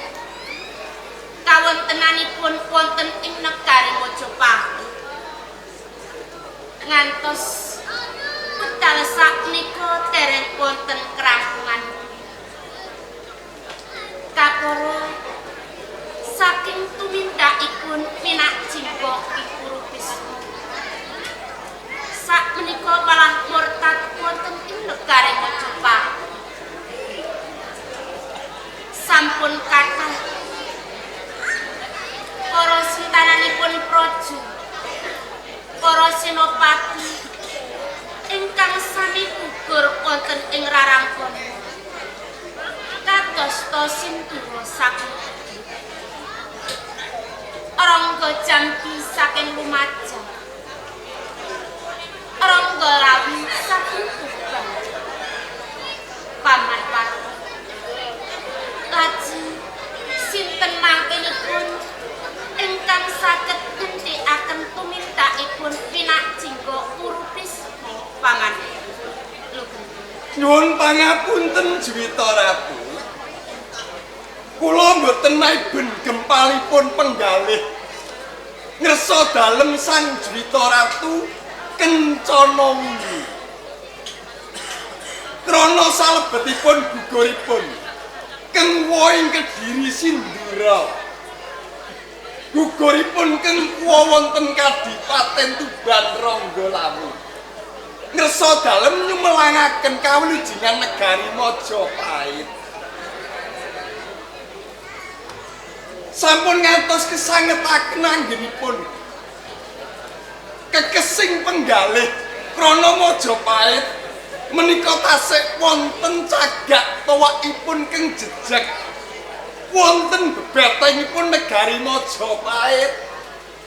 Speaker 6: kawontenanipun wonten ing negari Majapahit. Ngantos wekdal sakmenika dereng wonten kerampungan. Kaporo saking tumindakipun Pinak Jinggo Ikuru Bisma. Sakmenika malah murtad wonten ing negari Majapahit. Sampun kathah para sintananipun praja, para senopati ingkang sami gugur wonten ing rarangkon. Kadosta Sindura saking Rangga Jambi saking Lumajang, Rangga Lawi saking Tuban, Paman Pati. Lajeng sinten mangkenipun ingkang saged ngendhekaken tumindakipun Pinak Jinggo Ikuru Bisma Paman
Speaker 7: Nyuwun pangapunten Juwita Ratu.
Speaker 10: Kula mboten naiben gempalipun penggalih ngersa dalem Sang Jwita Ratu Kencana Wungu. Krana salebetipun guguripun keng woing Kediri Sindura. Guguripun keng wonten Kadipaten Tuban Ranggalawu. Ngersa dalem nyumelangaken kawilujengan negari Majapahit. Sampun ngantos kesangetaken anggenipun kekesing penggalih krana Majapahit menika tasik wonten cagak towakipun keng jejeg wonten bebatengipun negari Majapahit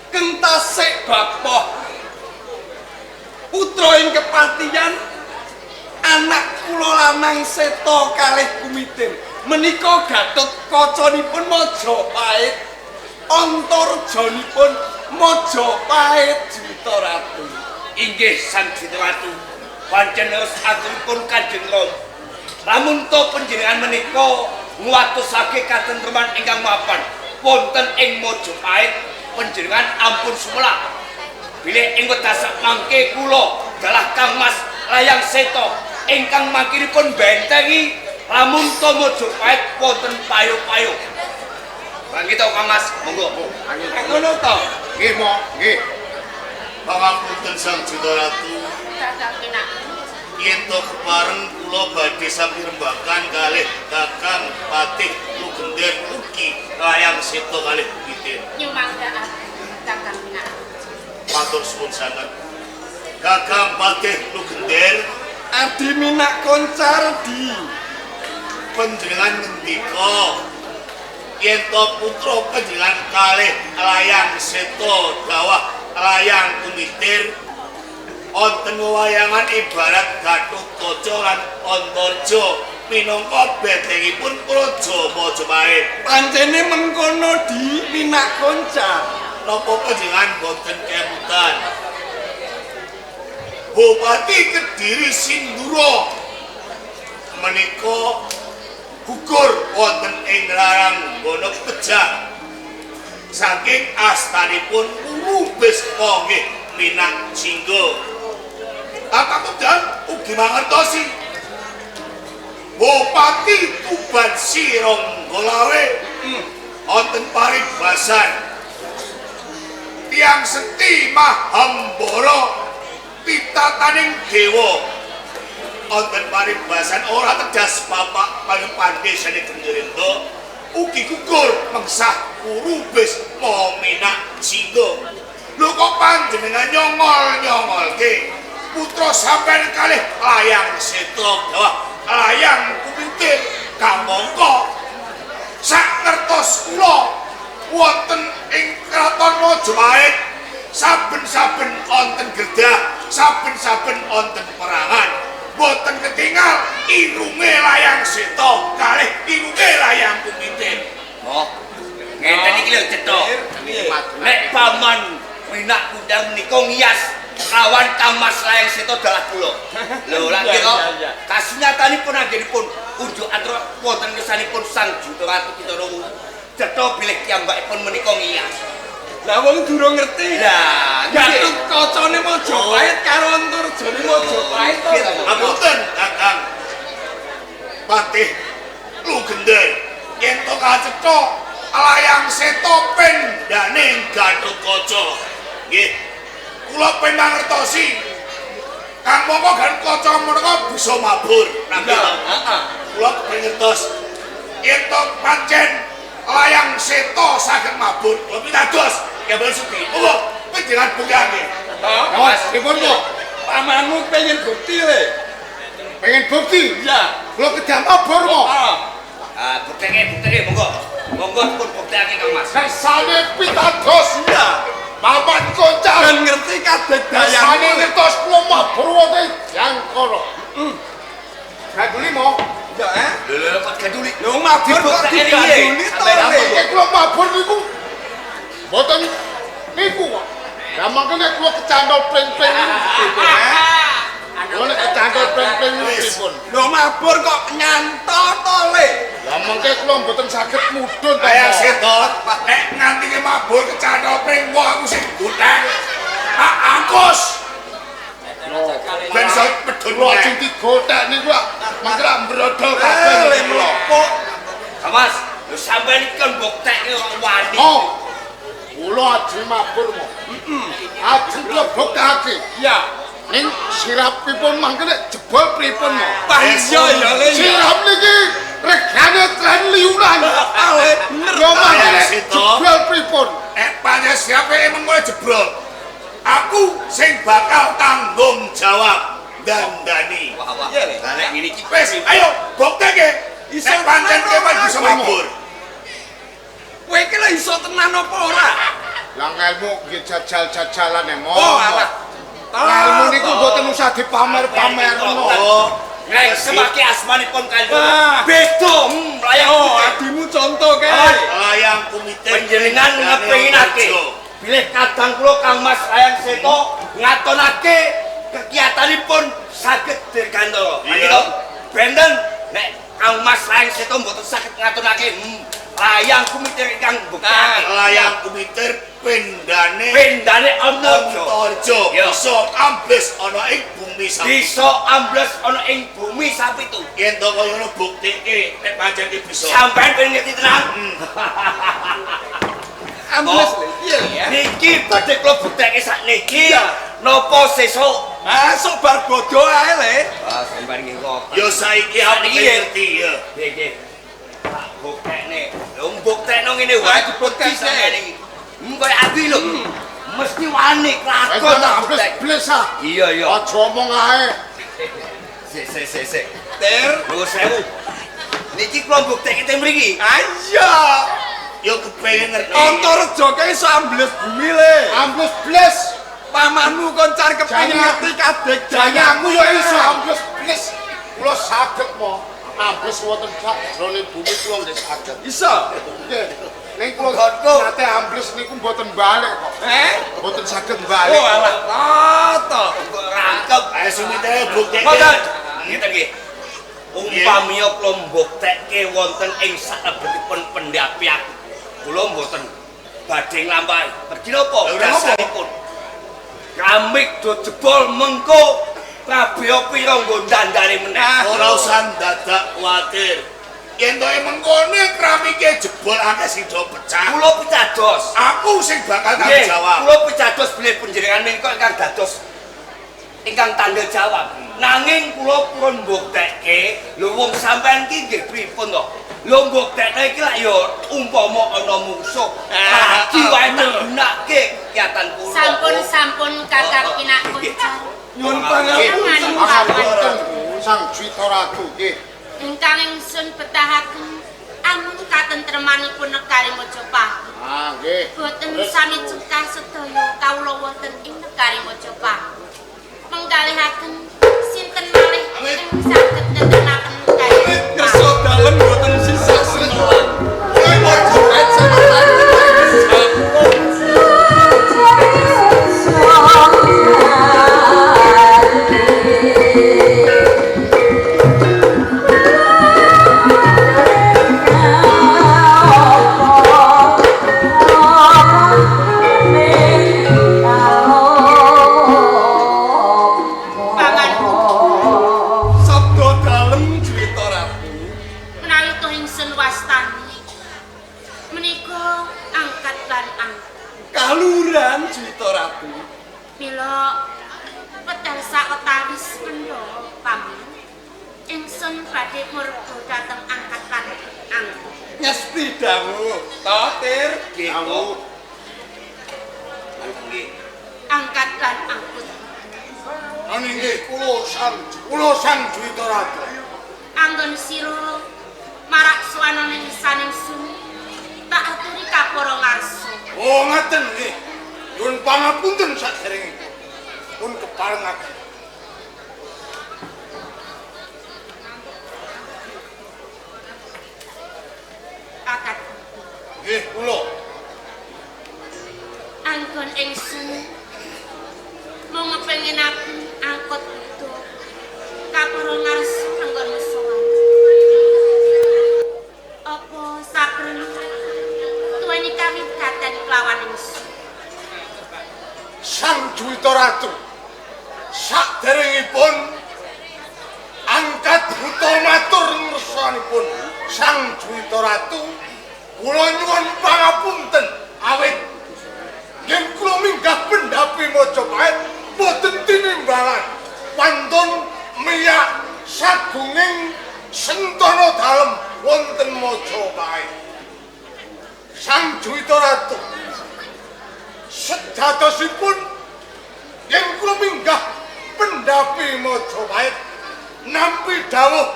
Speaker 10: keng tasik bapoh putra ing kepatihan anak kula lanang Seta kalih Kumitir menika Gatot kacanipun Majapahit antarjanipun Majapahit Jwita Ratu.
Speaker 5: Inggih Sang Jwita Ratu, pancen aturipun Kanjeng Rama. Lamun to panjenengan menika nguwatusake katentreman ingkang mapan wonten ing Majapahit, panjenengan ampun sumelang. Bilih ing wekdal mangke kula dalah Kangmas Layang Seta ingkang mangkiripun bentengi lamun to Majapahit wonten payo-payo. Bangkita Kangmas, monggo.
Speaker 10: Ngono to.
Speaker 9: Nggih, Mo, nggih.
Speaker 8: Pangapunten Sang Jwita Ratu. Yen to kepareng kula badhe sami rembakan kalih Kakang Patih Lugender ugi Layang Seta kalih Kumitir.
Speaker 6: Nyumangga Kakang Pinak.
Speaker 8: Matur suwun sanget. Kakang Patih Lugender
Speaker 10: Adi Minak Koncardi.
Speaker 8: Panjenengan ngendika yen to putra panjenengan kalih Layang Seta dawah Layang Kumitir wonten wayangan ibarat Gatotkaca lan Antarja minangka betengipun Praja Majapahit.
Speaker 10: Pancene mengkono di Minak Koncar.
Speaker 8: Napa panjenengan boten kemutan? Bupati Kediri Sindura menika gugur wonten ing Larang Gonok Pejah saking astanipun Urubis nggih Minak Jingga. Kamudian ugi mangertosi Bupati Tuban Sironggolawe wonten paribasan tiyang sekti Mahambara pitataning dewa wonten paribasan ora tegas bapak paling pandhe sane Gendrendra ugi gugur mengsah Urubis Minak Jingga. Lho kok panjenengan nyongol-nyongolke putra sampeyan kalih Layang Seta dawah Layang Kumitir kamangka sak ngertos kula wonten ing kraton Majapahit saben-saben wonten gedhah saben-saben wonten perangan boten ketingal irunge Layang Seta kalih irunge Layang Kumitir.
Speaker 5: Oh, ngeten iki lho cetha. Nek paman Minak Kundang menika ngiyas lawan Kangmas Layang Seta dalah kula. Lho lak kira kasunyatanipun anggenipun unjuk atur wonten kersanipun Sang Jwita Ratu Kencana Wungu. Cetha bilih piyambakipun menika ngiyas.
Speaker 10: Lah wong durung ngerti.
Speaker 5: Lah,
Speaker 10: Gatotkaca Majapahit karo Antarjane Majapahit to.
Speaker 8: Apunten Kakang Patih Lugender yen to kacetha Layang Seta pendane Gatotkaca. Nggih, kula pengen ngertosi Kang mongko Gatotkaca menika bisa mabur. Heeh. Kula pengen ngertos yen to pancen Layang Seta saged mabur. Kula pitados kabeh suci. Monggo panjenengan buktake.
Speaker 9: Mas, pripun kok?
Speaker 10: Pamanmu pengen bukti le.
Speaker 9: Pengen bukti?
Speaker 10: Iya.
Speaker 9: Kula kedam mabur kok.
Speaker 5: Bukteke monggo. Monggo pun buktake Kang Mas.
Speaker 9: Kersane pitados ya. Paman Koncar
Speaker 10: Ben ngerti kadegdayan.
Speaker 9: kersane ngertos kula mabur wonten Jangkara. Gaduli mo.
Speaker 10: Ya,
Speaker 5: Lho kok gaduli.
Speaker 10: Lho mabur kok digaduli to le.
Speaker 9: Nek kula mabur niku mboten niku kok. Lah mangkene kula kecantol pring-pring niku. Lho nek kecantol pring-pring pripun?
Speaker 10: Lho mabur kok nyantotole.
Speaker 9: Lah mengke kula mboten saged mudhun to.
Speaker 8: Ayang sedot, nek nganti ke mabur kecantol pring aku sing gutek. Angkus. Ben sok pedhun
Speaker 9: Kula sing digotek niku mengke mbrodol kabeh
Speaker 10: Mlopo.
Speaker 5: Mas, lu sampean iki kan buktekke wani.
Speaker 9: Oh. Kula ajeng mabur mo. Ajeng kula buktake.
Speaker 10: Ya.
Speaker 9: Ning sirapipun mangke nek jebol pripun mo?
Speaker 10: Iya ya le.
Speaker 9: Sirap niki regane tren liuran.
Speaker 10: Ale bener.
Speaker 9: Yo mangke nek jebol pripun?
Speaker 8: pancen siapa emang mulai jebrol. Aku sing bakal tanggung jawab dandani.
Speaker 5: Wah, lah nek ngene iki
Speaker 8: Wes, ayo bukteke. Nek pancen kowe bisa mabur.
Speaker 10: Kowe iki lho iso tenan apa ora?
Speaker 9: Lah ngelmu nggih jajal-jajalan emo.
Speaker 10: Oh, alah.
Speaker 9: Ngelmu niku mboten usah dipamer-pamerno.
Speaker 5: Neng semake asmanipun kalian.
Speaker 10: Beda.
Speaker 5: Layang
Speaker 10: oh, adimu contoh kae.
Speaker 8: Layang kumite
Speaker 5: panjenengan ngepinginake. Bilih kadang kula Kang Mas Layang Seto ngatonake kegiatanipun saged dirgantara. Menika benten nek Kang Mas Layang Seto mboten saged ngatonake layang kumiter ingkang bukan
Speaker 8: layang kumiter pendane
Speaker 5: ana
Speaker 8: Torjo bisa ambles ana ing bumi sapi
Speaker 5: bisa ambles ana ing bumi sapi itu
Speaker 8: yen to kaya ngono buktike nek pancen iki bisa
Speaker 5: sampean pengen ngerti tenang
Speaker 10: ambles iya ya
Speaker 5: niki badhe kula buktekke sakniki napa sesuk
Speaker 10: sok bar bodho ae le
Speaker 5: sampean nggih kok
Speaker 8: yo saiki aku ngerti ya
Speaker 5: nggih buktekne lho buktekno ngene wae dibuktekne iki koyo aku lho mesti wani kelakon
Speaker 9: ambles ah
Speaker 5: iya
Speaker 9: aja omong ae
Speaker 5: sik ter lho sewu niki kula buktekke teng mriki
Speaker 10: iya
Speaker 8: yo kepengin ngerti
Speaker 10: Antareja kae iso ambles bumi le
Speaker 9: ambles bles
Speaker 10: pamanmu kon cari kepengin ngerti kadek
Speaker 9: janyamu yo iso ambles bles kula saged mo ambles wonten sakjroning bumi kula nggih saged
Speaker 10: iso
Speaker 9: nggih ning kula nate ambles niku mboten balik kok mboten saged balik
Speaker 10: oh alah to
Speaker 5: rangkep
Speaker 8: ae sumite bukti
Speaker 5: ngeten nggih umpami kula mbuktekke wonten ing salebetipun pendhapi aku kula mboten badhe nglampahi pergi napa dasaripun kramik do jebol mengko kabeh pira nggo dandane meneh
Speaker 8: ora usah dadak kuwatir yen to emang kene kramike jebol akeh sing do pecah
Speaker 5: kula picados
Speaker 8: aku sing bakal tanggung jawab
Speaker 5: kula picados bilih panjenengan menika ingkang dados ingkang tanggung jawab nanging kula purun mbuktekke lho wong sampean iki nggih pripun to lho mbuktekne iki lak ya umpama ana musuh lagi wae gunake kegiatan kula sampun kakang pinakun
Speaker 10: nyuwun pangapunten
Speaker 9: sang Cita Ratu nggih
Speaker 6: ingkang ingsun betahaken amun katentremanipun negari Mojopahit
Speaker 9: nggih
Speaker 6: boten sami cekah sedaya kawula wonten ing negari Mojopahit menggalihaken sinten malih ing saged netenaken negari
Speaker 10: kersa dalem boten sisa senelan Mojopahit sama kaluran Cita Ratu
Speaker 6: mila wedal sawetawis mendha paman ingsun badhe murga dhateng angkatan angkut
Speaker 10: ngesti dawuh totir
Speaker 5: gitu angkat lan angkut
Speaker 9: nggih kula sang Cita Ratu
Speaker 6: anggon sira marak swanane saningsun tak aturi kapara ngarsa
Speaker 9: oh ngaten nggih nyuwun pangapunten saderengipun pun keparengaken
Speaker 6: akad
Speaker 9: nggih kula
Speaker 6: anggon ingsun mau ngepengin aku angkut itu menika wigatan kelawan ingsun.
Speaker 7: Sang Juwita Ratu saderengipun angkat buta matur ngersanipun Sang Juwita Ratu kula nyuwun pangapunten awit yen kula minggah pendhapi Majapahit boten tinimbalan wantun miyak sagunging sentana dalem wonten Majapahit. Sang Juwita Ratu sedhatosipun yen kula minggah pendhapi Majapahit nampi dawuh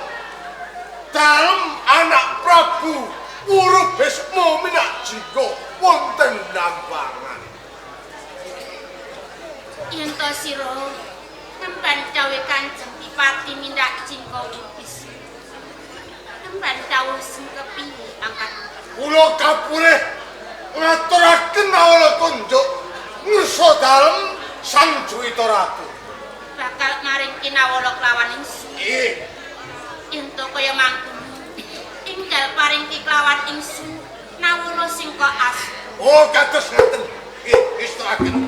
Speaker 7: dalem anak Prabu Wurubisma Minakjika wonten Nambangan.
Speaker 6: Yen to sira nemban dawuh Kanjeng Dipati Minakjika Wurubisma. Nemban dawuh sing kepiye angkat?
Speaker 7: Kula kapulih ngaturaken awala kunjuk ngersa dalem Sang Juwita Ratu.
Speaker 6: Bakal maring kinawala kelawan ingsun.
Speaker 7: Nggih.
Speaker 6: Yen to kaya mangkono. Enggal paring kelawan ingsun nawala sing kok as.
Speaker 7: Oh, kados ngaten. Nggih, istirahaken.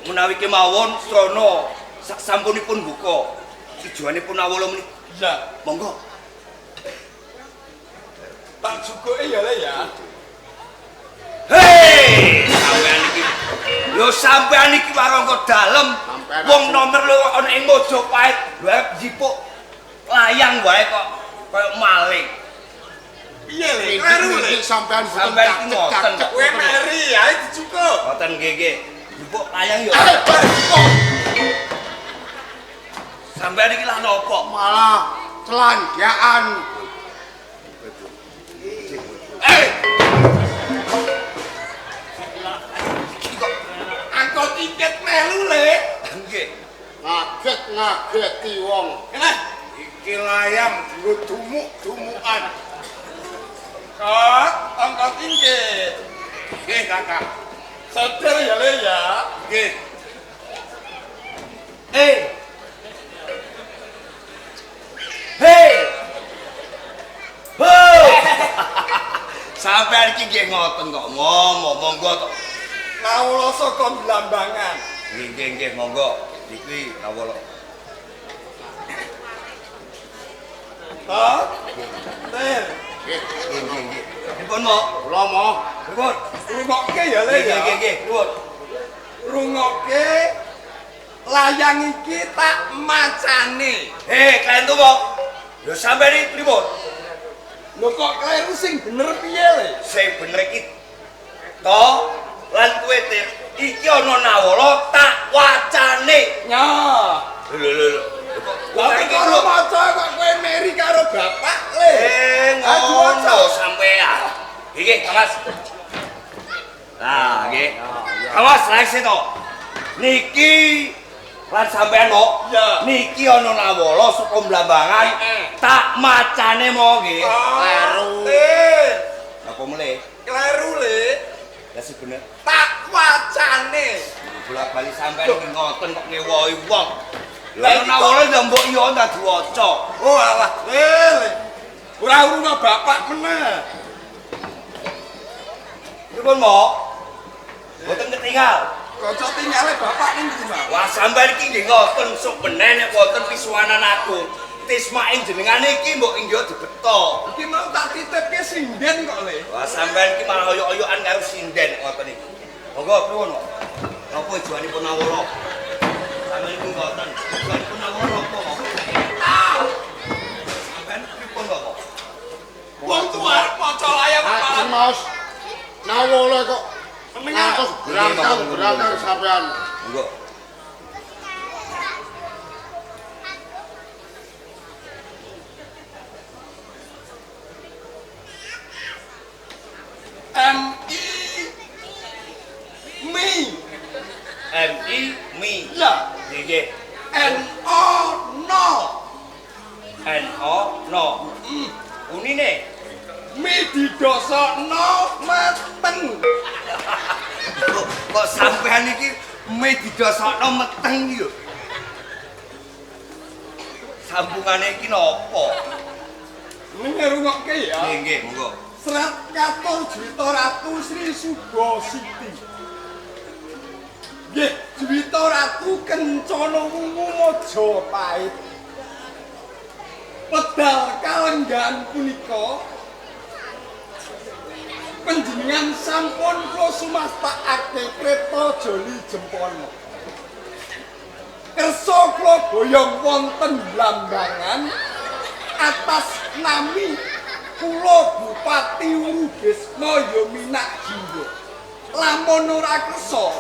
Speaker 5: Menawi kemawon srana sasampunipun buka tujuanipun awala menika.
Speaker 10: Iya,
Speaker 5: monggo.
Speaker 10: Tak jukuke ya le ya.
Speaker 5: Hei, sampean iki. Yo sampean iki warangka dalem. Wong nomer loro ana ing Majapahit, wae jipuk layang wae kok koyo maling.
Speaker 10: Piye le? Kleru le
Speaker 7: sampean
Speaker 5: iki ngoten.
Speaker 10: Kowe meri ae dijukuk.
Speaker 5: Ngoten nggih. Jipuk layang yo. Sampeyan iki lah napa?
Speaker 7: Malah celanjaan.
Speaker 10: Angkot tiket melu le.
Speaker 5: Nggih.
Speaker 7: Ngageti wong.
Speaker 10: Kenah?
Speaker 7: Iki layang nggo dumuk-dumukan.
Speaker 10: Kak, angkot tiket.
Speaker 7: Nggih, Kakak.
Speaker 10: Sadar ya le ya.
Speaker 7: Nggih.
Speaker 5: Hei. Ho. Sampeyan iki nggih ngoten kok, monggo to.
Speaker 10: Kawula saka Blambangan.
Speaker 5: Nggih, monggo. Iki kawula.
Speaker 10: Hah? Ter.
Speaker 5: Nggih. Dipun mo?
Speaker 7: Kula mo.
Speaker 5: Dipun.
Speaker 10: Rungokke ya le ya.
Speaker 5: Nggih. Dipun.
Speaker 10: Rungokke layang iki tak macane.
Speaker 5: Kalian tuh mo. Yo sampeyan iki pripun?
Speaker 10: Lho kok kleru sing bener piye le?
Speaker 5: Sing bener iki to lan kowe Tir iki ana nawala tak wacane.
Speaker 10: Nya.
Speaker 5: Lho.
Speaker 10: Lah karo maca kok kowe meri karo bapak le.
Speaker 5: Ngono sampean. Iki Mas. Nah, nggih. Awas lek to. Niki lan sampean mo. Niki ana nawala saka Blambangan. Tak macane mo nggih.
Speaker 10: Kleru.
Speaker 5: Apa mulai?
Speaker 10: Kleru le.
Speaker 5: Lah sing bener.
Speaker 10: Tak wacane.
Speaker 5: Bolak-balik sampean iki ngoten kok ngewohi wong. Lah nawala ya mbok yo ndak diwaca.
Speaker 10: Oh alah, le. Ora urunga bapak meneh.
Speaker 5: Pripun mo? Boten ketinggal.
Speaker 10: Kanca tingale bapak ning ndi, Mas?
Speaker 5: Wah, sampean iki nggih ngoten sok bener nek wonten pisuwanan aku. Tismaing jenengan iki mbok inggo dibeto.
Speaker 10: Iki mau tak titipke sinden kok, Le.
Speaker 5: Wah, sampean iki malah oyok-oyokan karo sinden ngoten iki. Monggo pripun, Pak? Napa tujuanipun Nawara? Sampeyan iku ngoten. Tujuanipun Nawara apa, Pak? Sampeyan pripun, Pak?
Speaker 10: Wong tuwa maca layang
Speaker 9: Ajeng Mas. Nawala kok ngantos berangkang sampean.
Speaker 5: Monggo. Mi.
Speaker 10: Ya.
Speaker 5: Nggih.
Speaker 10: NO no.
Speaker 5: No. Unine.
Speaker 10: Mi didosokno meten.
Speaker 5: Kok sampean iki me didosokno meteng iki lho. Sambungane iki napa?
Speaker 10: Ngerungokke ya.
Speaker 5: Nggih, monggo.
Speaker 10: Serat Katon Juwita Ratu Sri Suba Siti. Nggih, Juwita Ratu Kencana Wungu Majapahit. Pedal kalenggan punika panjenengan sampun kula sumastakake kreta Joli Jempana. Kersa kula boyong wonten Blambangan atas nami kula Bupati Urugesna ya minak jiwa. Lamun ora kersa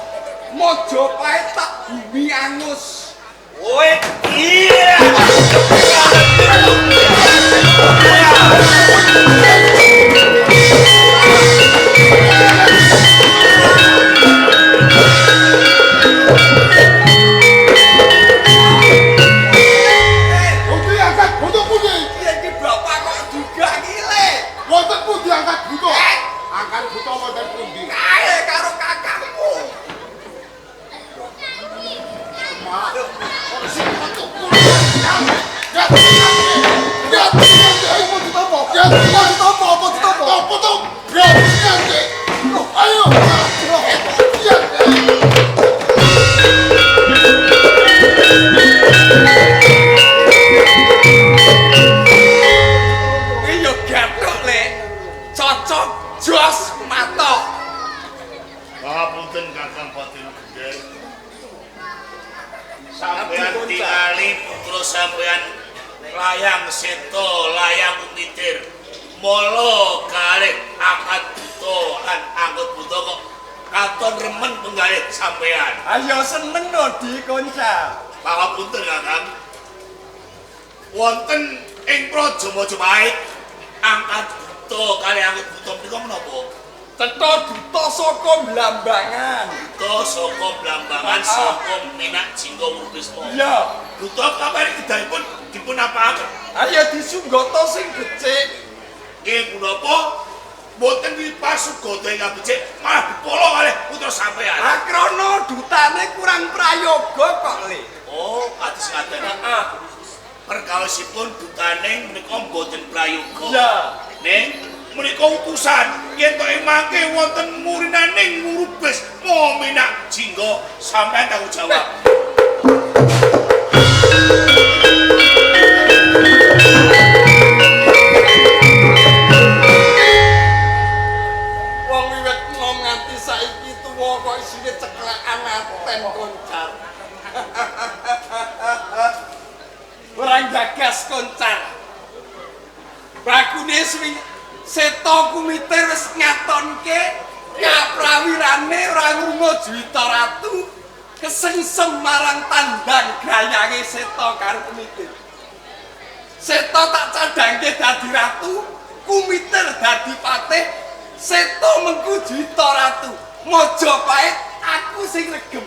Speaker 10: Majapahit tak bumi angus.
Speaker 5: Woe iya.
Speaker 9: Angkat buta wonten pundi?
Speaker 10: Kae karo kakangmu. Iyo gathuk le. Cocok jos matok.
Speaker 8: Pangapunten Kakang Batin Gede. Sampeyan tingali putra sampeyan layang seto, layang mitir. Molo kalih angkat buta lan angkut buta kok katon remen penggalih sampeyan.
Speaker 10: Ayo seneng no dikoncal.
Speaker 8: Pangapunten Kakang. Wonten ing Praja Majapahit angkat buta kalih angkut buta menika menapa?
Speaker 10: Cetha duta saka Blambangan.
Speaker 8: Duta saka Blambangan saka Minak Jingga Urugesna.
Speaker 10: Iya.
Speaker 8: Duta kamari kedahipun dipun apaaken?
Speaker 10: Ayo disunggata sing becik.
Speaker 8: Nggih punapa boten dipasugata ingkang becik malah dipolo kalih putra sampeyan.
Speaker 10: Krana dutane kurang prayoga kok le.
Speaker 8: Oh, kados ngaten. Perkawasipun dutane menika boten prayoga.
Speaker 10: Iya.
Speaker 8: Ning menika utusan yen to mangke wonten murinaning Murubes Minak Jingga sampeyan tanggung jawab.
Speaker 10: Wong wiwit nom nganti saiki tuwa kok isine ceklekan aten koncar. Ora gagas koncar. Bakune swing Seta Kumitir wis ngatonke kaprawirane ora ngrungu Juwita Ratu kesengsem marang tandang gayange Seta karo Kumitir. Seta tak cadangke dadi ratu, Kumitir dadi patih, Seta mengku Juwita Ratu. Majapahit aku sing regem.